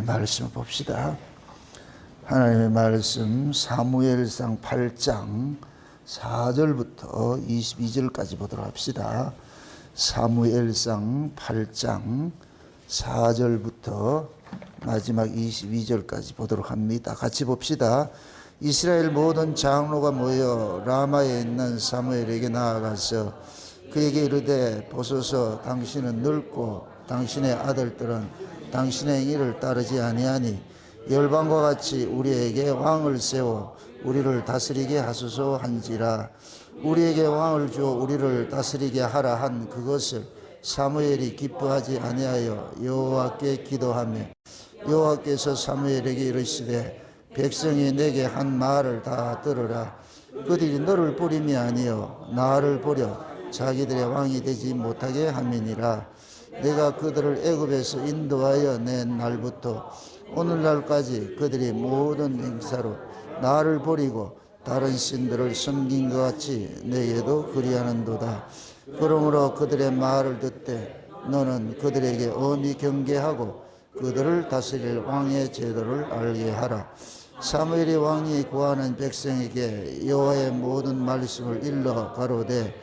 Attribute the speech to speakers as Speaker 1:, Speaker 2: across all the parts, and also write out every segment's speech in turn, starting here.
Speaker 1: 하나님의 말씀을 봅시다. 하나님의 말씀 사무엘상 8장 4절부터 22절까지 보도록 합시다. 사무엘상 8장 4절부터 마지막 22절까지 보도록 합니다. 같이 봅시다. 이스라엘 모든 장로가 모여 라마에 있는 사무엘에게 나아가서 그에게 이르되 보소서 당신은 늙고 당신의 아들들은 당신의 일을 따르지 아니하니 열방과 같이 우리에게 왕을 세워 우리를 다스리게 하소서 한지라. 우리에게 왕을 주어 우리를 다스리게 하라 한 그것을 사무엘이 기뻐하지 아니하여 여호와께 기도하며 여호와께서 사무엘에게 이르시되 백성이 내게 한 말을 다 들으라. 그들이 너를 버림이 아니요 나를 버려 자기들의 왕이 되지 못하게 함이니라. 내가 그들을 애굽에서 인도하여 낸 날부터 오늘날까지 그들이 모든 행사로 나를 버리고 다른 신들을 섬긴 것 같이 내게도 그리하는도다. 그러므로 그들의 말을 듣되 너는 그들에게 엄히 경계하고 그들을 다스릴 왕의 제도를 알게 하라. 사무엘이 왕이 구하는 백성에게 여호와의 모든 말씀을 일러 가로되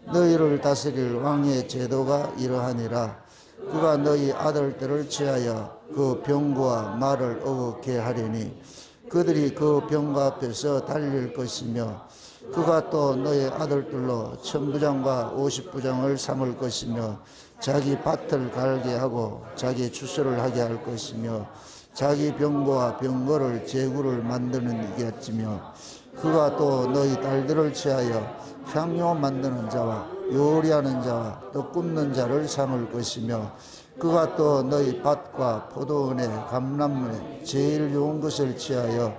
Speaker 1: 너희를 다스릴 왕의 제도가 이러하니라. 그가 너희 아들들을 취하여 그 병거와 말을 어긋게 하리니 그들이 그 병거 앞에서 달릴 것이며 그가 또 너희 아들들로 1000부장과 50부장을 삼을 것이며 자기 밭을 갈게 하고 자기 추수를 하게 할 것이며 자기 병거와 병거를 제구를 만드는 이겠지며 그가 또 너희 딸들을 취하여 향료 만드는 자와 요리하는 자와 떡 굽는 자를 삼을 것이며 그가 또 너희 밭과 포도원의 감람문에 제일 좋은 것을 취하여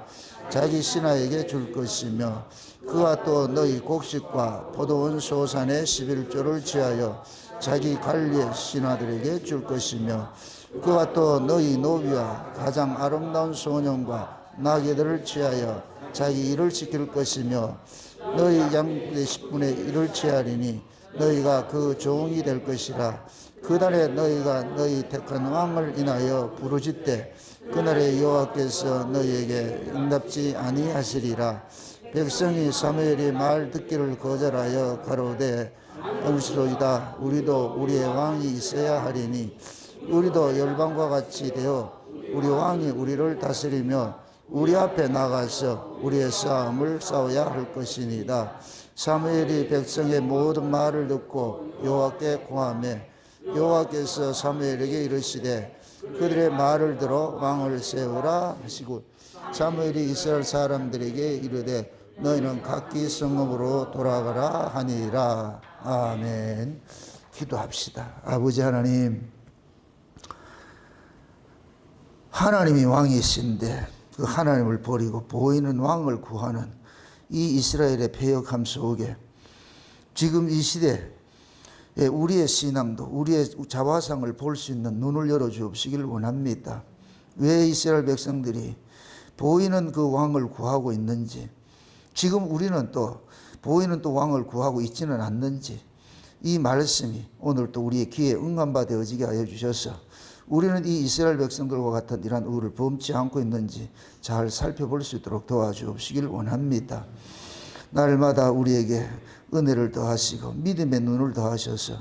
Speaker 1: 자기 신하에게 줄 것이며 그가 또 너희 곡식과 포도원 소산의 11조를 취하여 자기 관리의 신하들에게 줄 것이며 그가 또 너희 노비와 가장 아름다운 소년과 나귀들을 취하여 자기 일을 지킬 것이며 너희 양의 10분의 1을 취하리니 너희가 그 종이 될 것이라. 그날에 너희가 너희 택한 왕을 인하여 부르짖되 그날에 여호와께서 너희에게 응답지 아니하시리라. 백성이 사무엘이 말 듣기를 거절하여 가로되 옳으시도이다. 우리도 우리의 왕이 있어야 하리니 우리도 열방과 같이 되어 우리 왕이 우리를 다스리며 우리 앞에 나가서 우리의 싸움을 싸워야 할 것이니이다. 사무엘이 백성의 모든 말을 듣고 여호와께 구하며 여호와께서 사무엘에게 이르시되 그들의 말을 들어 왕을 세우라 하시고 사무엘이 이스라엘 사람들에게 이르되 너희는 각기 성읍으로 돌아가라 하니라. 아멘. 기도합시다. 아버지 하나님, 하나님이 왕이신데 그 하나님을 버리고 보이는 왕을 구하는 이 이스라엘의 패역함 속에 지금 이 시대에 우리의 신앙도 우리의 자화상을 볼 수 있는 눈을 열어주옵시길 원합니다. 왜 이스라엘 백성들이 보이는 그 왕을 구하고 있는지, 지금 우리는 또 보이는 또 왕을 구하고 있지는 않는지, 이 말씀이 오늘 또 우리의 귀에 응답 되어지게 하여 주셔서 우리는 이 이스라엘 백성들과 같은 이러한 의를 범치 않고 있는지 잘 살펴볼 수 있도록 도와주옵시길 원합니다. 날마다 우리에게 은혜를 더하시고 믿음의 눈을 더하셔서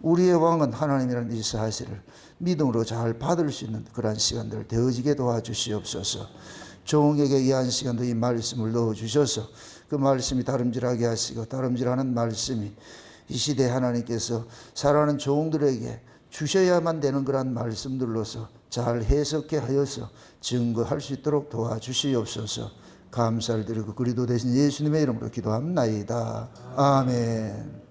Speaker 1: 우리의 왕은 하나님이라는 이 사실을 믿음으로 잘 받을 수 있는 그러한 시간들 되어지게 도와주시옵소서. 종에게 이 한 시간도 이 말씀을 넣어주셔서 그 말씀이 다름질하게 하시고 다름질하는 말씀이 이 시대에 하나님께서 사랑하는 종들에게 주셔야만 되는 그런 말씀들로서 잘 해석해 하여서 증거할 수 있도록 도와주시옵소서. 감사를 드리고 그리스도 되신 예수님의 이름으로 기도합나이다. 아멘.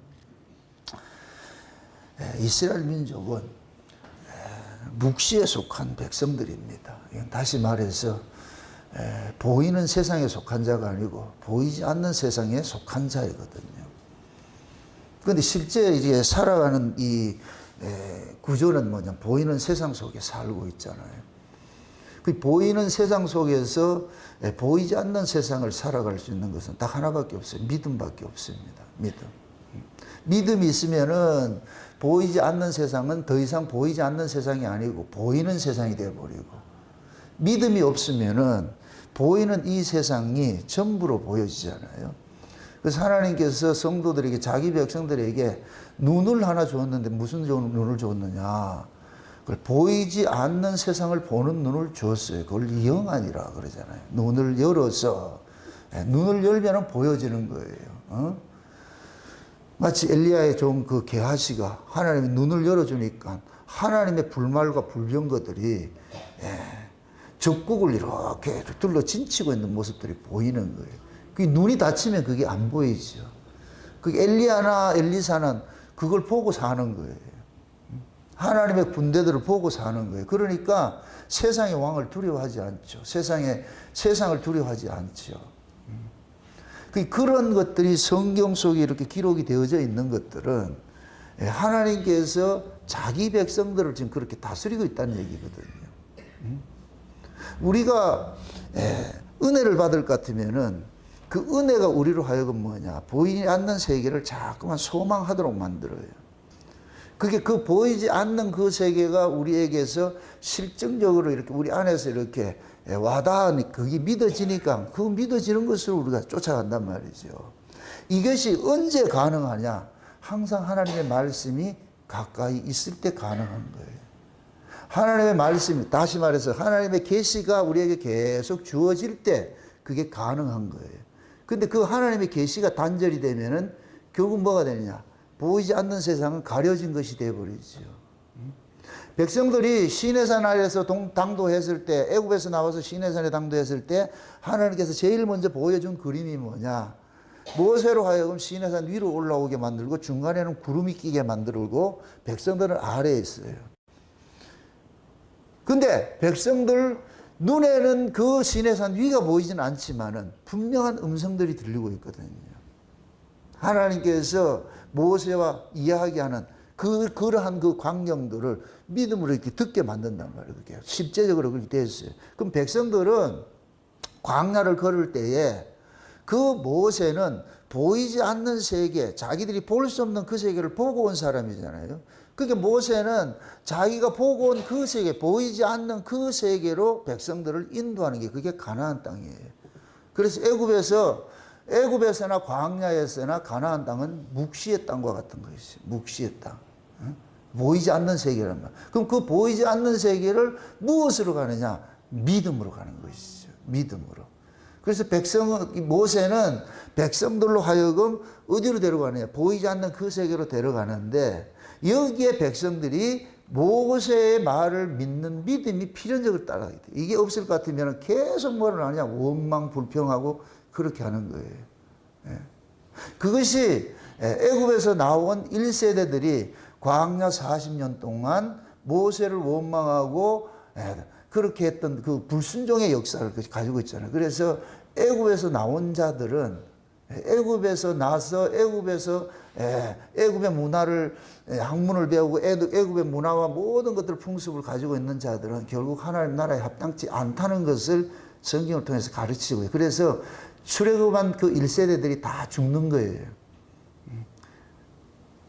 Speaker 1: 이스라엘 민족은 묵시에 속한 백성들입니다. 다시 말해서 보이는 세상에 속한 자가 아니고 보이지 않는 세상에 속한 자이거든요. 그런데 실제 이제 살아가는 이 구조는 뭐냐, 보이는 세상 속에 살고 있잖아요. 그 보이는 세상 속에서 보이지 않는 세상을 살아갈 수 있는 것은 딱 하나밖에 없어요. 믿음밖에 없습니다. 믿음. 믿음이 있으면은 보이지 않는 세상은 더 이상 보이지 않는 세상이 아니고 보이는 세상이 되어버리고, 믿음이 없으면은 보이는 이 세상이 전부로 보여지잖아요. 그래서 하나님께서 성도들에게, 자기 백성들에게 눈을 하나 주었는데 무슨 눈을 주었느냐? 그걸 보이지 않는 세상을 보는 눈을 주었어요. 그걸 영안이라 그러잖아요. 눈을 열어서, 눈을 열면 보여지는 거예요. 마치 엘리야의 종 그 게하시가 하나님의 눈을 열어주니까 하나님의 불말과 불병거들이 적국을 이렇게 둘러 진치고 있는 모습들이 보이는 거예요. 그 눈이 닫히면 그게 안 보이죠. 그 엘리야나 엘리사는 그걸 보고 사는 거예요. 하나님의 군대들을 보고 사는 거예요. 그러니까 세상의 왕을 두려워하지 않죠. 세상을 두려워하지 않죠. 그런 것들이 성경 속에 이렇게 기록이 되어져 있는 것들은 하나님께서 자기 백성들을 지금 그렇게 다스리고 있다는 얘기거든요. 우리가 은혜를 받을 것 같으면은 그 은혜가 우리로 하여금 뭐냐, 보이지 않는 세계를 자꾸만 소망하도록 만들어요. 그게 그 보이지 않는 그 세계가 우리에게서 실증적으로 이렇게 우리 안에서 이렇게 와닿으니 그게 믿어지니까 그 믿어지는 것을 우리가 쫓아간단 말이죠. 이것이 언제 가능하냐? 항상 하나님의 말씀이 가까이 있을 때 가능한 거예요. 하나님의 말씀이, 다시 말해서 하나님의 계시가 우리에게 계속 주어질 때 그게 가능한 거예요. 근데 그 하나님의 계시가 단절이 되면은 결국 뭐가 되느냐? 보이지 않는 세상은 가려진 것이 되어버리죠. 백성들이 시내산 아래에서 당도했을 때, 애굽에서 나와서 시내산에 당도했을 때 하나님께서 제일 먼저 보여준 그림이 뭐냐? 모세로 하여금 시내산 위로 올라오게 만들고 중간에는 구름이 끼게 만들고 백성들은 아래에 있어요. 근데 백성들 눈에는 그 시내산 위가 보이지는 않지만은 분명한 음성들이 들리고 있거든요. 하나님께서 모세와 이야기하는 그러한 그 광경들을 믿음으로 이렇게 듣게 만든단 말이에요. 그게 실제적으로 그렇게 됐어요. 그럼 백성들은 광야를 걸을 때에 그 모세는 보이지 않는 세계, 자기들이 볼 수 없는 그 세계를 보고 온 사람이잖아요. 그러니까 모세는 자기가 보고 온 그 세계, 보이지 않는 그 세계로 백성들을 인도하는 게 그게 가나안 땅이에요. 그래서 애굽에서나 광야에서나 가나안 땅은 묵시의 땅과 같은 것이죠. 묵시의 땅. 보이지 않는 세계란 말이에요. 그럼 그 보이지 않는 세계를 무엇으로 가느냐? 믿음으로 가는 것이죠. 믿음으로. 그래서 모세는 백성들로 하여금 어디로 데려가느냐? 보이지 않는 그 세계로 데려가는데 여기에 백성들이 모세의 말을 믿는 믿음이 필연적으로 따라가야 돼. 이게 없을 것 같으면 계속 뭐를 하냐? 원망, 불평하고 그렇게 하는 거예요. 그것이 애굽에서 나온 1세대들이 광야 40년 동안 모세를 원망하고 그렇게 했던 그 불순종의 역사를 가지고 있잖아요. 그래서 애굽에서 나온 자들은 애굽에서 나서 애굽의 문화를 학문을 배우고 애굽의 문화와 모든 것들 풍습을 가지고 있는 자들은 결국 하나님 나라에 합당치 않다는 것을 성경을 통해서 가르치고요. 그래서 출애굽한 그 1세대들이 다 죽는 거예요.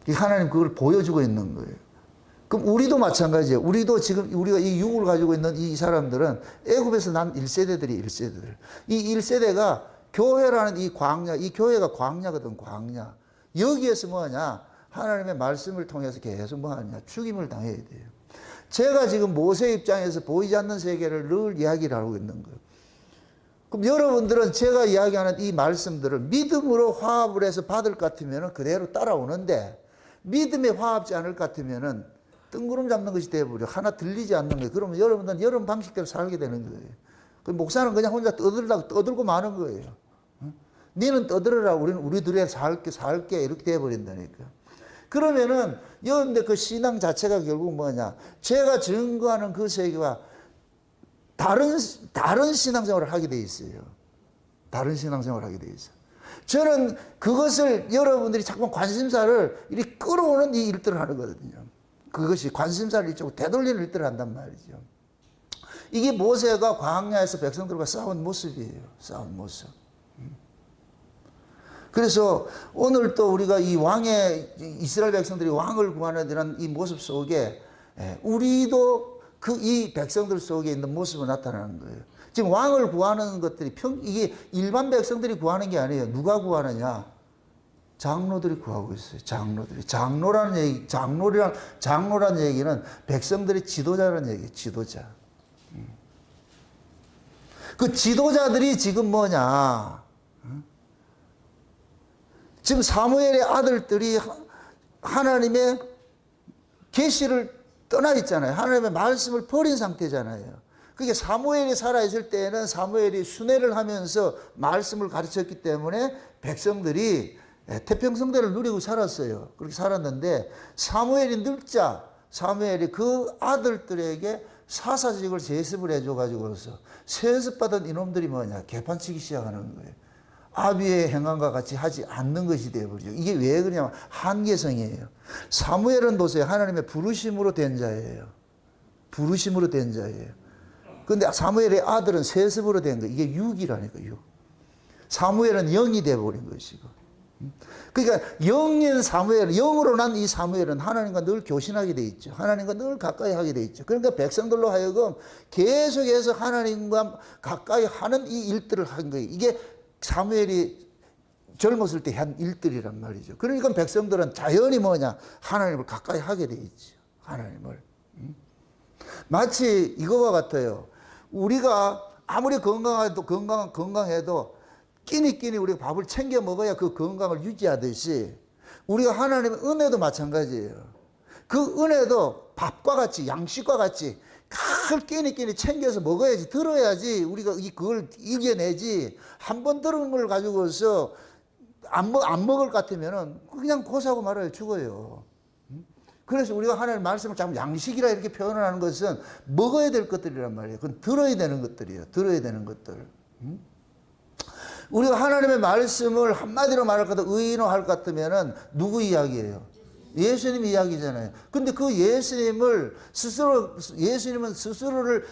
Speaker 1: 하나님 그걸 보여주고 있는 거예요. 그럼 우리도 마찬가지예요. 우리도 지금 우리가 이 육을 가지고 있는 이 사람들은 애굽에서 난 1세대들이 1세대들. 이 1세대가 교회라는 이 광야, 이 교회가 광야거든, 광야. 여기에서 뭐하냐? 하나님의 말씀을 통해서 계속 뭐하냐? 죽임을 당해야 돼요. 제가 지금 모세 입장에서 보이지 않는 세계를 늘 이야기를 하고 있는 거예요. 그럼 여러분들은 제가 이야기하는 이 말씀들을 믿음으로 화합을 해서 받을 것 같으면 그대로 따라오는데 믿음에 화합지 않을 것 같으면 뜬구름 잡는 것이 되어버려. 하나 들리지 않는 거예요. 그러면 여러분들은 여러분 방식대로 살게 되는 거예요. 그 목사는 그냥 혼자 떠들고 마는 거예요. 너는 떠들어라. 우리는 우리 둘이 살게 이렇게 되어버린다니까. 그러면은 여러분들 그 신앙 자체가 결국 뭐냐? 제가 증거하는 그 세계와 다른 신앙생활을 하게 돼 있어요. 다른 신앙생활을 하게 돼 있어요. 저는 그것을 여러분들이 자꾸 관심사를 이렇게 끌어오는 이 일들을 하거든요. 그것이 관심사를 이쪽으로 되돌리는 일들을 한단 말이죠. 이게 모세가 광야에서 백성들과 싸운 모습이에요. 싸운 모습. 그래서 오늘 또 우리가 이 이스라엘 백성들이 왕을 구하는 이런 이 모습 속에 우리도 이 백성들 속에 있는 모습을 나타나는 거예요. 지금 왕을 구하는 것들이 이게 일반 백성들이 구하는 게 아니에요. 누가 구하느냐? 장로들이 구하고 있어요. 장로들이. 장로라는 얘기는 백성들의 지도자라는 얘기예요. 지도자. 그 지도자들이 지금 뭐냐? 지금 사무엘의 아들들이 하나님의 계시를 떠나 있잖아요. 하나님의 말씀을 버린 상태잖아요. 그게 사무엘이 살아있을 때에는 사무엘이 순회를 하면서 말씀을 가르쳤기 때문에 백성들이 태평성대를 누리고 살았어요. 그렇게 살았는데 사무엘이 늙자 사무엘이 그 아들들에게 사사직을 세습을 해줘가지고서 세습받은 이놈들이 뭐냐? 개판치기 시작하는 거예요. 아비의 행함과 같이 하지 않는 것이 되어버리죠. 이게 왜 그러냐면 한계성이에요. 사무엘은 보세요. 하나님의 부르심으로 된 자예요. 부르심으로 된 자예요. 그런데 사무엘의 아들은 세습으로 된 거예요. 이게 육이라니까, 육. 사무엘은 영이 되어버린 것이고. 그러니까 영인 사무엘, 영으로 난 이 사무엘은 하나님과 늘 교신하게 돼 있죠. 하나님과 늘 가까이 하게 돼 있죠. 그러니까 백성들로 하여금 계속해서 하나님과 가까이 하는 이 일들을 한 거예요. 이게 사무엘이 젊었을 때 한 일들이란 말이죠. 그러니까 백성들은 자연히 뭐냐? 하나님을 가까이 하게 돼 있죠. 하나님을. 마치 이거와 같아요. 우리가 아무리 건강해도 끼니 우리가 밥을 챙겨 먹어야 그 건강을 유지하듯이 우리가 하나님의 은혜도 마찬가지예요. 그 은혜도 밥과 같이 양식과 같이 끼니 챙겨서 먹어야지, 들어야지 우리가 그걸 이겨내지. 한 번 들은 걸 가지고서 안 먹을 것 같으면은 그냥 고사하고 말아요. 죽어요. 그래서 우리가 하나님의 말씀을 자꾸 양식이라 이렇게 표현을 하는 것은 먹어야 될 것들이란 말이에요. 그건 들어야 되는 것들이에요. 들어야 되는 것들. 우리가 하나님의 말씀을 한마디로 말할 것 같아 의인화할 것 같으면은 누구 이야기예요? 예수님 이야기잖아요. 근데 그 예수님은 스스로를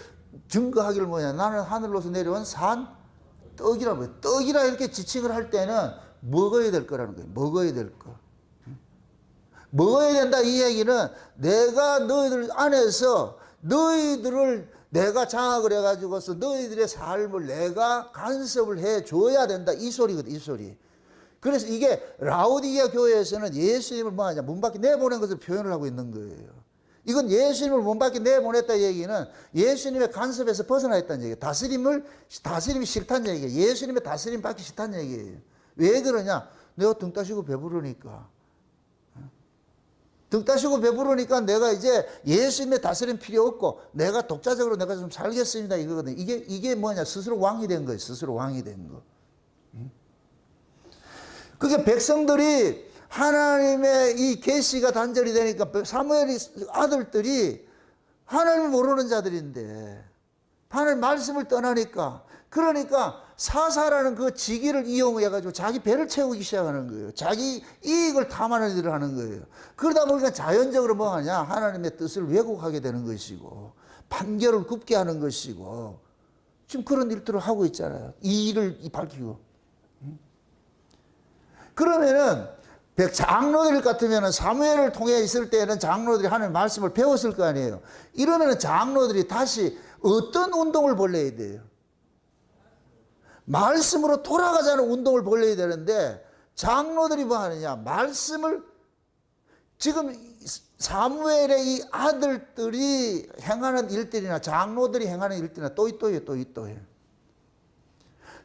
Speaker 1: 증거하기를 뭐냐? 나는 하늘로서 내려온 산 떡이라고 해요. 떡이라 이렇게 지칭을 할 때는 먹어야 될 거라는 거예요. 먹어야 될 거. 먹어야 된다 이 얘기는 내가 너희들 안에서 너희들을 내가 장악을 해가지고서 너희들의 삶을 내가 간섭을 해줘야 된다 이 소리거든. 이 소리. 그래서 이게 라오디게아 교회에서는 예수님을 뭐하냐 문 밖에 내보낸 것을 표현을 하고 있는 거예요. 이건 예수님을 문 밖에 내보냈다 얘기는 예수님의 간섭에서 벗어나 있다는 얘기예요. 다스림이 싫다는 얘기예요. 예수님의 다스림 받기 싫다는 얘기예요. 왜 그러냐? 내가 등 따시고 배부르니까. 등 따시고 배부르니까 내가 이제 예수님의 다스림 필요 없고 내가 독자적으로 내가 좀 살겠습니다 이거거든요. 이게 뭐냐? 스스로 왕이 된 거예요. 스스로 왕이 된 거. 그게 백성들이 하나님의 이 계시가 단절이 되니까 사무엘의 아들들이 하나님을 모르는 자들인데 하나님 말씀을 떠나니까 그러니까 사사라는 그 직위를 이용해가지고 자기 배를 채우기 시작하는 거예요. 자기 이익을 탐하는 일을 하는 거예요. 그러다 보니까 자연적으로 뭐 하냐? 하나님의 뜻을 왜곡하게 되는 것이고 판결을 굽게 하는 것이고 지금 그런 일들을 하고 있잖아요. 이 일을 밝히고. 그러면은 장로들 같으면은 사무엘을 통해 있을 때는 장로들이 하나님의 말씀을 배웠을 거 아니에요. 이러면은 장로들이 다시 어떤 운동을 벌려야 돼요? 말씀으로 돌아가자는 운동을 벌려야 되는데 장로들이 뭐 하느냐? 말씀을 지금 사무엘의 이 아들들이 행하는 일들이나 장로들이 행하는 일들이나 또 있어요.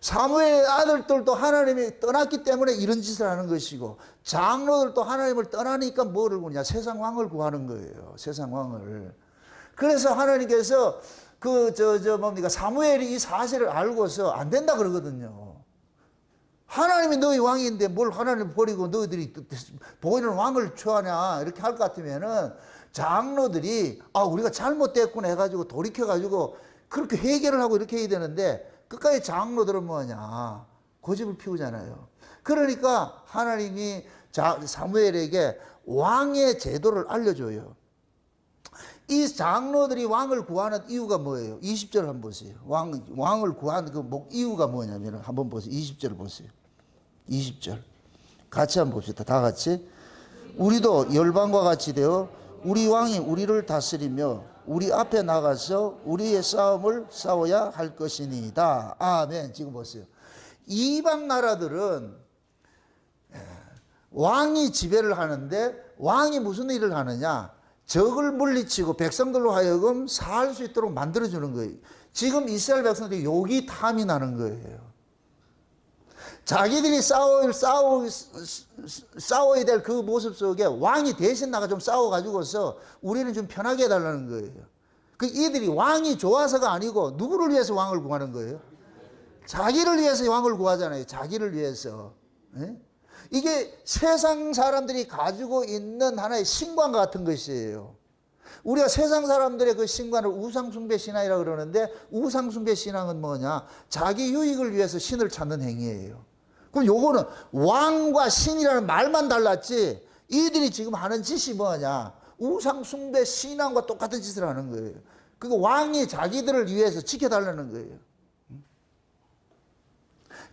Speaker 1: 사무엘의 아들들도 하나님이 떠났기 때문에 이런 짓을 하는 것이고 장로들도 하나님을 떠나니까 뭐를 구하냐? 세상 왕을 구하는 거예요. 세상 왕을. 그래서 하나님께서 사무엘이 이 사실을 알고서 안 된다 그러거든요. 하나님이 너희 왕인데 뭘 하나님 버리고 너희들이 보이는 왕을 취하냐 이렇게 할 것 같으면은 장로들이 우리가 잘못됐구나 해가지고 돌이켜가지고 그렇게 회개를 하고 이렇게 해야 되는데 끝까지 장로들은 뭐냐 고집을 피우잖아요. 그러니까 하나님이 사무엘에게 왕의 제도를 알려줘요. 이 장로들이 왕을 구하는 이유가 뭐예요? 20절 한번 보세요. 왕을 구하는 그 이유가 뭐냐면 한번 보세요. 20절 보세요. 20절. 같이 한번 봅시다. 다 같이. 우리도 열방과 같이 되어 우리 왕이 우리를 다스리며 우리 앞에 나가서 우리의 싸움을 싸워야 할 것이니이다. 아멘. 지금 보세요. 이방 나라들은 왕이 지배를 하는데 왕이 무슨 일을 하느냐? 적을 물리치고 백성들로 하여금 살 수 있도록 만들어주는 거예요. 지금 이스라엘 백성들이 욕이 탐이 나는 거예요. 자기들이 싸워야 될 그 모습 속에 왕이 대신 나가 좀 싸워가지고서 우리는 좀 편하게 해달라는 거예요. 그 이들이 왕이 좋아서가 아니고 누구를 위해서 왕을 구하는 거예요? 자기를 위해서 왕을 구하잖아요. 자기를 위해서. 네? 이게 세상 사람들이 가지고 있는 하나의 신관 같은 것이에요. 우리가 세상 사람들의 그 신관을 우상숭배 신앙이라고 그러는데 우상숭배 신앙은 뭐냐? 자기 유익을 위해서 신을 찾는 행위예요. 그럼 요거는 왕과 신이라는 말만 달랐지 이들이 지금 하는 짓이 뭐냐? 우상숭배 신앙과 똑같은 짓을 하는 거예요. 그거 왕이 자기들을 위해서 지켜달라는 거예요.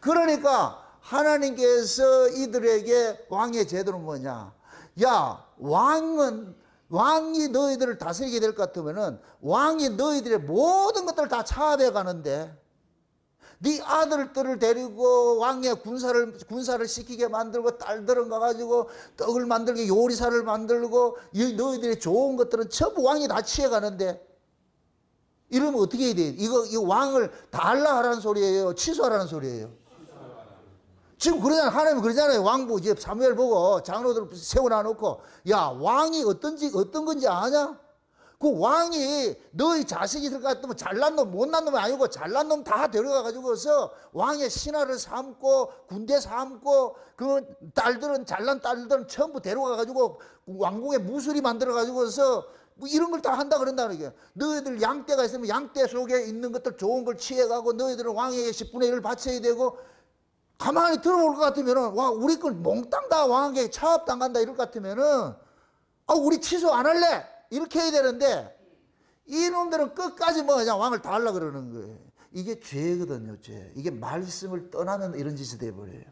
Speaker 1: 그러니까 하나님께서 이들에게 왕의 제도는 뭐냐? 야, 왕이 너희들을 다스리게 될 것 같으면은 왕이 너희들의 모든 것들을 다 차압해 가는데 네 아들들을 데리고 왕의 군사를 시키게 만들고 딸들은 가가지고 떡을 만들고 요리사를 만들고 너희들의 좋은 것들은 전부 왕이 다 취해가는데 이러면 어떻게 해야 돼? 이거 왕을 달라하라는 소리예요? 취소하라는 소리예요? 지금 그러잖아요. 하나님은 그러잖아요. 왕부 이제 사무엘 보고 장로들 세워놔놓고 야 왕이 어떤 건지 아냐? 그 왕이 너희 자식이 있을 것 같으면 잘난 놈 못난 놈이 아니고 잘난 놈 다 데려가가지고서 왕의 신하를 삼고 군대 삼고 그 딸들은 잘난 딸들은 전부 데려가가지고 왕궁에 무술이 만들어가지고서 뭐 이런 걸 다 한다 그런다는 게 너희들 양떼가 있으면 양떼 속에 있는 것들 좋은 걸 취해가고 너희들은 왕에게 10분의 1을 바쳐야 되고 가만히 들어올 것 같으면은 와 우리 걸 몽땅 다 왕에게 차압당한다 이럴 것 같으면은 아 우리 취소 안 할래 이렇게 해야 되는데 이놈들은 끝까지 뭐 그냥 왕을 다 하려고 그러는 거예요. 이게 죄거든요. 죄. 이게 말씀을 떠나면 이런 짓이 돼버려요.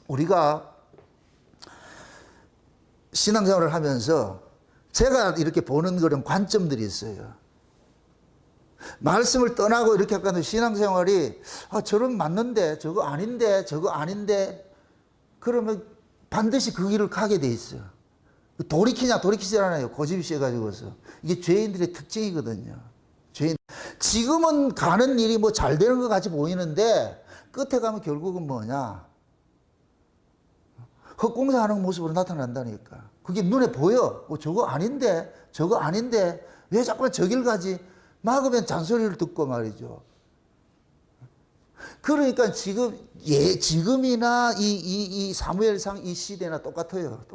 Speaker 1: 우리가 신앙생활을 하면서 제가 이렇게 보는 그런 관점들이 있어요. 말씀을 떠나고 이렇게 하면 신앙생활이 저런 맞는데 저거 아닌데 그러면 반드시 그 길을 가게 돼 있어요. 돌이키지 않아요. 고집이 세가지고서. 이게 죄인들의 특징이거든요. 지금은 가는 일이 뭐 잘 되는 것 같이 보이는데 끝에 가면 결국은 뭐냐? 헛공사하는 모습으로 나타난다니까. 그게 눈에 보여. 저거 아닌데 왜 자꾸 저 길 가지? 막으면 잔소리를 듣고 말이죠. 그러니까 지금이나 이 사무엘상 이 시대나 똑같아요.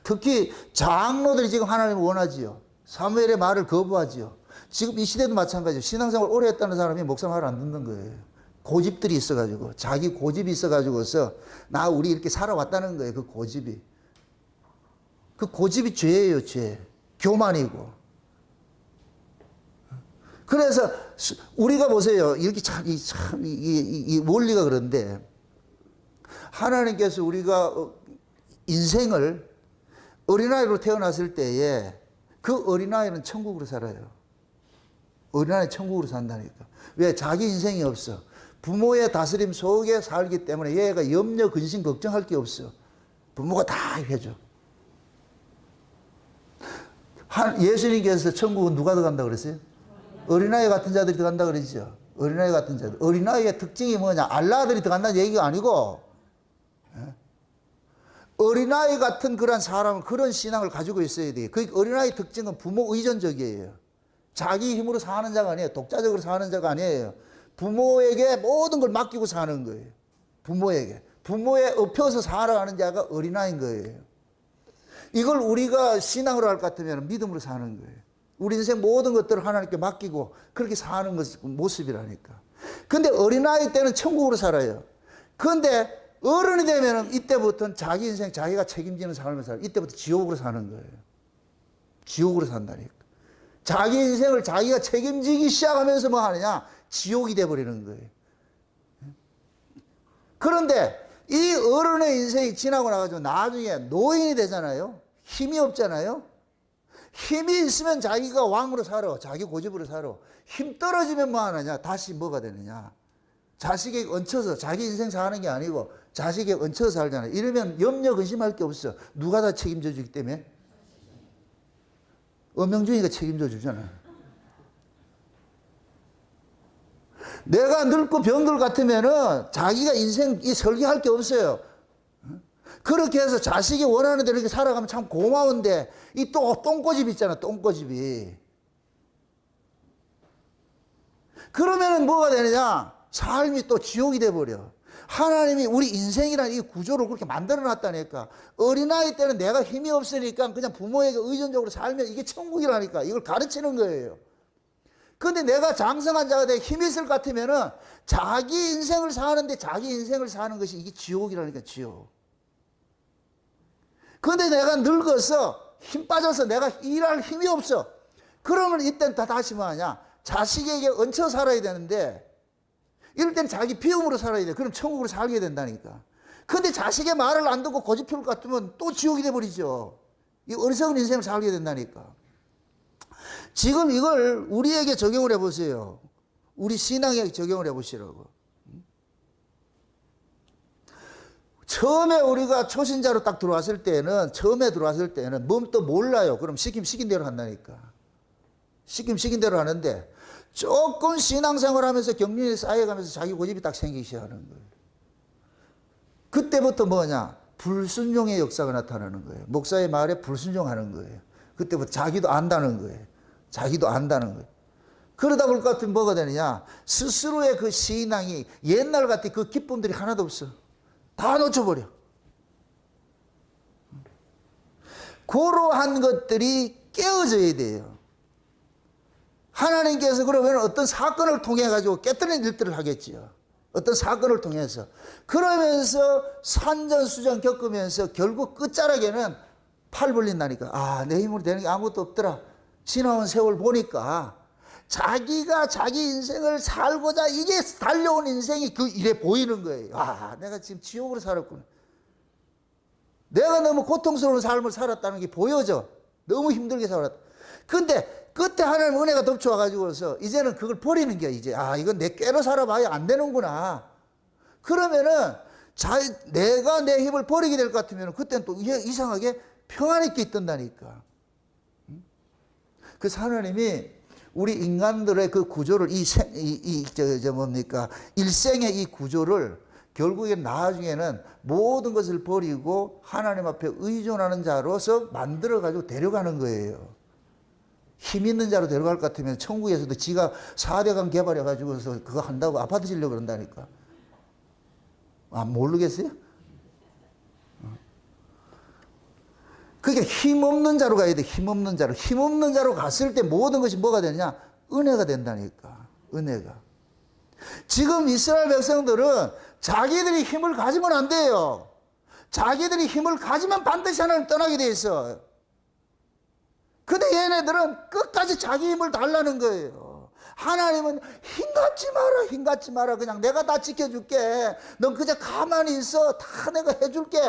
Speaker 1: 특히 장로들이 지금 하나님을 원하지요. 사무엘의 말을 거부하지요. 지금 이 시대도 마찬가지예요. 신앙생활 오래 했다는 사람이 목사 말 안 듣는 거예요. 고집들이 있어가지고 자기 고집이 있어가지고서 우리 이렇게 살아왔다는 거예요. 그 고집이 죄예요. 죄. 교만이고. 그래서 우리가 보세요. 이렇게 이 원리가 그런데 하나님께서 우리가 인생을 어린아이로 태어났을 때에 그 어린아이는 천국으로 살아요. 어린아이 천국으로 산다니까. 왜? 자기 인생이 없어. 부모의 다스림 속에 살기 때문에 얘가 염려, 근심, 걱정할 게 없어. 부모가 다 해줘. 예수님께서 천국은 누가 들어간다고 그랬어요? 어린아이 같은 자들이 들어간다 그러죠. 어린아이 같은 자들. 어린아이의 특징이 뭐냐? 알라들이 들어간다는 얘기가 아니고 어린아이 같은 그런 사람은 그런 신앙을 가지고 있어야 돼요. 그 어린아이 특징은 부모 의존적이에요. 자기 힘으로 사는 자가 아니에요. 독자적으로 사는 자가 아니에요. 부모에게 모든 걸 맡기고 사는 거예요. 부모에 업혀서 살아가는 자가 어린아이인 거예요. 이걸 우리가 신앙으로 할 것 같으면 믿음으로 사는 거예요. 우리 인생 모든 것들을 하나님께 맡기고 그렇게 사는 모습이라니까. 근데 어린아이 때는 천국으로 살아요. 그런데 어른이 되면 이때부터는 자기 인생 자기가 책임지는 삶을 살아요. 이때부터 지옥으로 사는 거예요. 지옥으로 산다니까. 자기 인생을 자기가 책임지기 시작하면서 뭐 하느냐? 지옥이 돼버리는 거예요. 그런데 이 어른의 인생이 지나고 나가지고 나중에 노인이 되잖아요. 힘이 없잖아요. 힘이 있으면 자기가 왕으로 살아. 자기 고집으로 살아. 힘 떨어지면 뭐 하느냐? 다시 뭐가 되느냐? 자식에게 얹혀서 자기 인생 사는 게 아니고 자식에게 얹혀서 살잖아요. 이러면 염려 근심할 게 없어. 누가 다 책임져 주기 때문에? 엄영준이가 책임져 주잖아. 내가 늙고 병들 같으면은 자기가 인생 설계할 게 없어요. 그렇게 해서 자식이 원하는 대로 이렇게 살아가면 참 고마운데, 이 또 똥꼬집 있잖아, 똥꼬집이. 그러면은 뭐가 되느냐? 삶이 또 지옥이 돼버려. 하나님이 우리 인생이라는 이 구조를 그렇게 만들어 놨다니까. 어린아이 때는 내가 힘이 없으니까 그냥 부모에게 의존적으로 살면 이게 천국이라니까. 이걸 가르치는 거예요. 근데 내가 장성한 자가 돼 힘이 있을 것 같으면은 자기 인생을 사는데 자기 인생을 사는 것이 이게 지옥이라니까, 지옥. 근데 내가 늙어서 힘 빠져서 내가 일할 힘이 없어. 그러면 이때는 다시 뭐 하냐? 자식에게 얹혀 살아야 되는데, 이럴 때는 자기 비움으로 살아야 돼. 그럼 천국으로 살게 된다니까. 근데 자식의 말을 안 듣고 고집 피울 것 같으면 또 지옥이 돼버리죠. 이 어리석은 인생을 살게 된다니까. 지금 이걸 우리에게 적용을 해보세요. 우리 신앙에 적용을 해보시라고. 처음에 우리가 초신자로 딱 들어왔을 때는, 처음에 들어왔을 때는 또 몰라요. 그럼 시킨 대로 한다니까. 시킨 대로 하는데, 조금 신앙생활 하면서 경륜이 쌓여가면서 자기 고집이 딱 생기기 시작하는 거예요. 그때부터 뭐냐? 불순종의 역사가 나타나는 거예요. 목사의 말에 불순종하는 거예요. 그때부터 자기도 안다는 거예요. 자기도 안다는 거예요. 그러다 볼 것 같으면 뭐가 되느냐? 스스로의 그 신앙이 옛날 같은 그 기쁨들이 하나도 없어. 다 놓쳐버려. 그러한 것들이 깨어져야 돼요. 하나님께서 그러면 어떤 사건을 통해 가지고 깨뜨리는 일들을 하겠지요. 어떤 사건을 통해서. 그러면서 산전수전 겪으면서 결국 끝자락에는 팔 벌린다니까. 아, 내 힘으로 되는 게 아무것도 없더라. 지나온 세월 보니까 자기가 자기 인생을 살고자 이게 달려온 인생이 그 일에 보이는 거예요. 아, 내가 지금 지옥으로 살았구나. 내가 너무 고통스러운 삶을 살았다는 게 보여져. 너무 힘들게 살았다. 근데 그때 하나님 은혜가 덮쳐와가지고서 이제는 그걸 버리는 게 이제, 아, 이건 내 꾀로 살아봐야 안 되는구나. 그러면은 내가 내 힘을 버리게 될 것 같으면 그때는 또 이상하게 평안 있게 있던다니까. 그래서 하나님이 우리 인간들의 그 구조를 일생의 이 구조를 결국엔 나중에는 모든 것을 버리고 하나님 앞에 의존하는 자로서 만들어가지고 데려가는 거예요. 힘 있는 자로 데려갈 것 같으면 천국에서도 지가 4대강 개발해가지고서 그거 한다고 아파트 지려고 그런다니까. 아, 모르겠어요? 그게 힘없는 자로 가야 돼. 힘없는 자로. 힘없는 자로 갔을 때 모든 것이 뭐가 되냐? 은혜가 된다니까. 은혜가. 지금 이스라엘 백성들은 자기들이 힘을 가지면 안 돼요. 자기들이 힘을 가지면 반드시 하나님 떠나게 돼 있어. 근데 얘네들은 끝까지 자기 힘을 달라는 거예요. 하나님은 힘 갖지 마라, 힘 갖지 마라. 그냥 내가 다 지켜줄게. 넌 그저 가만히 있어. 다 내가 해줄게.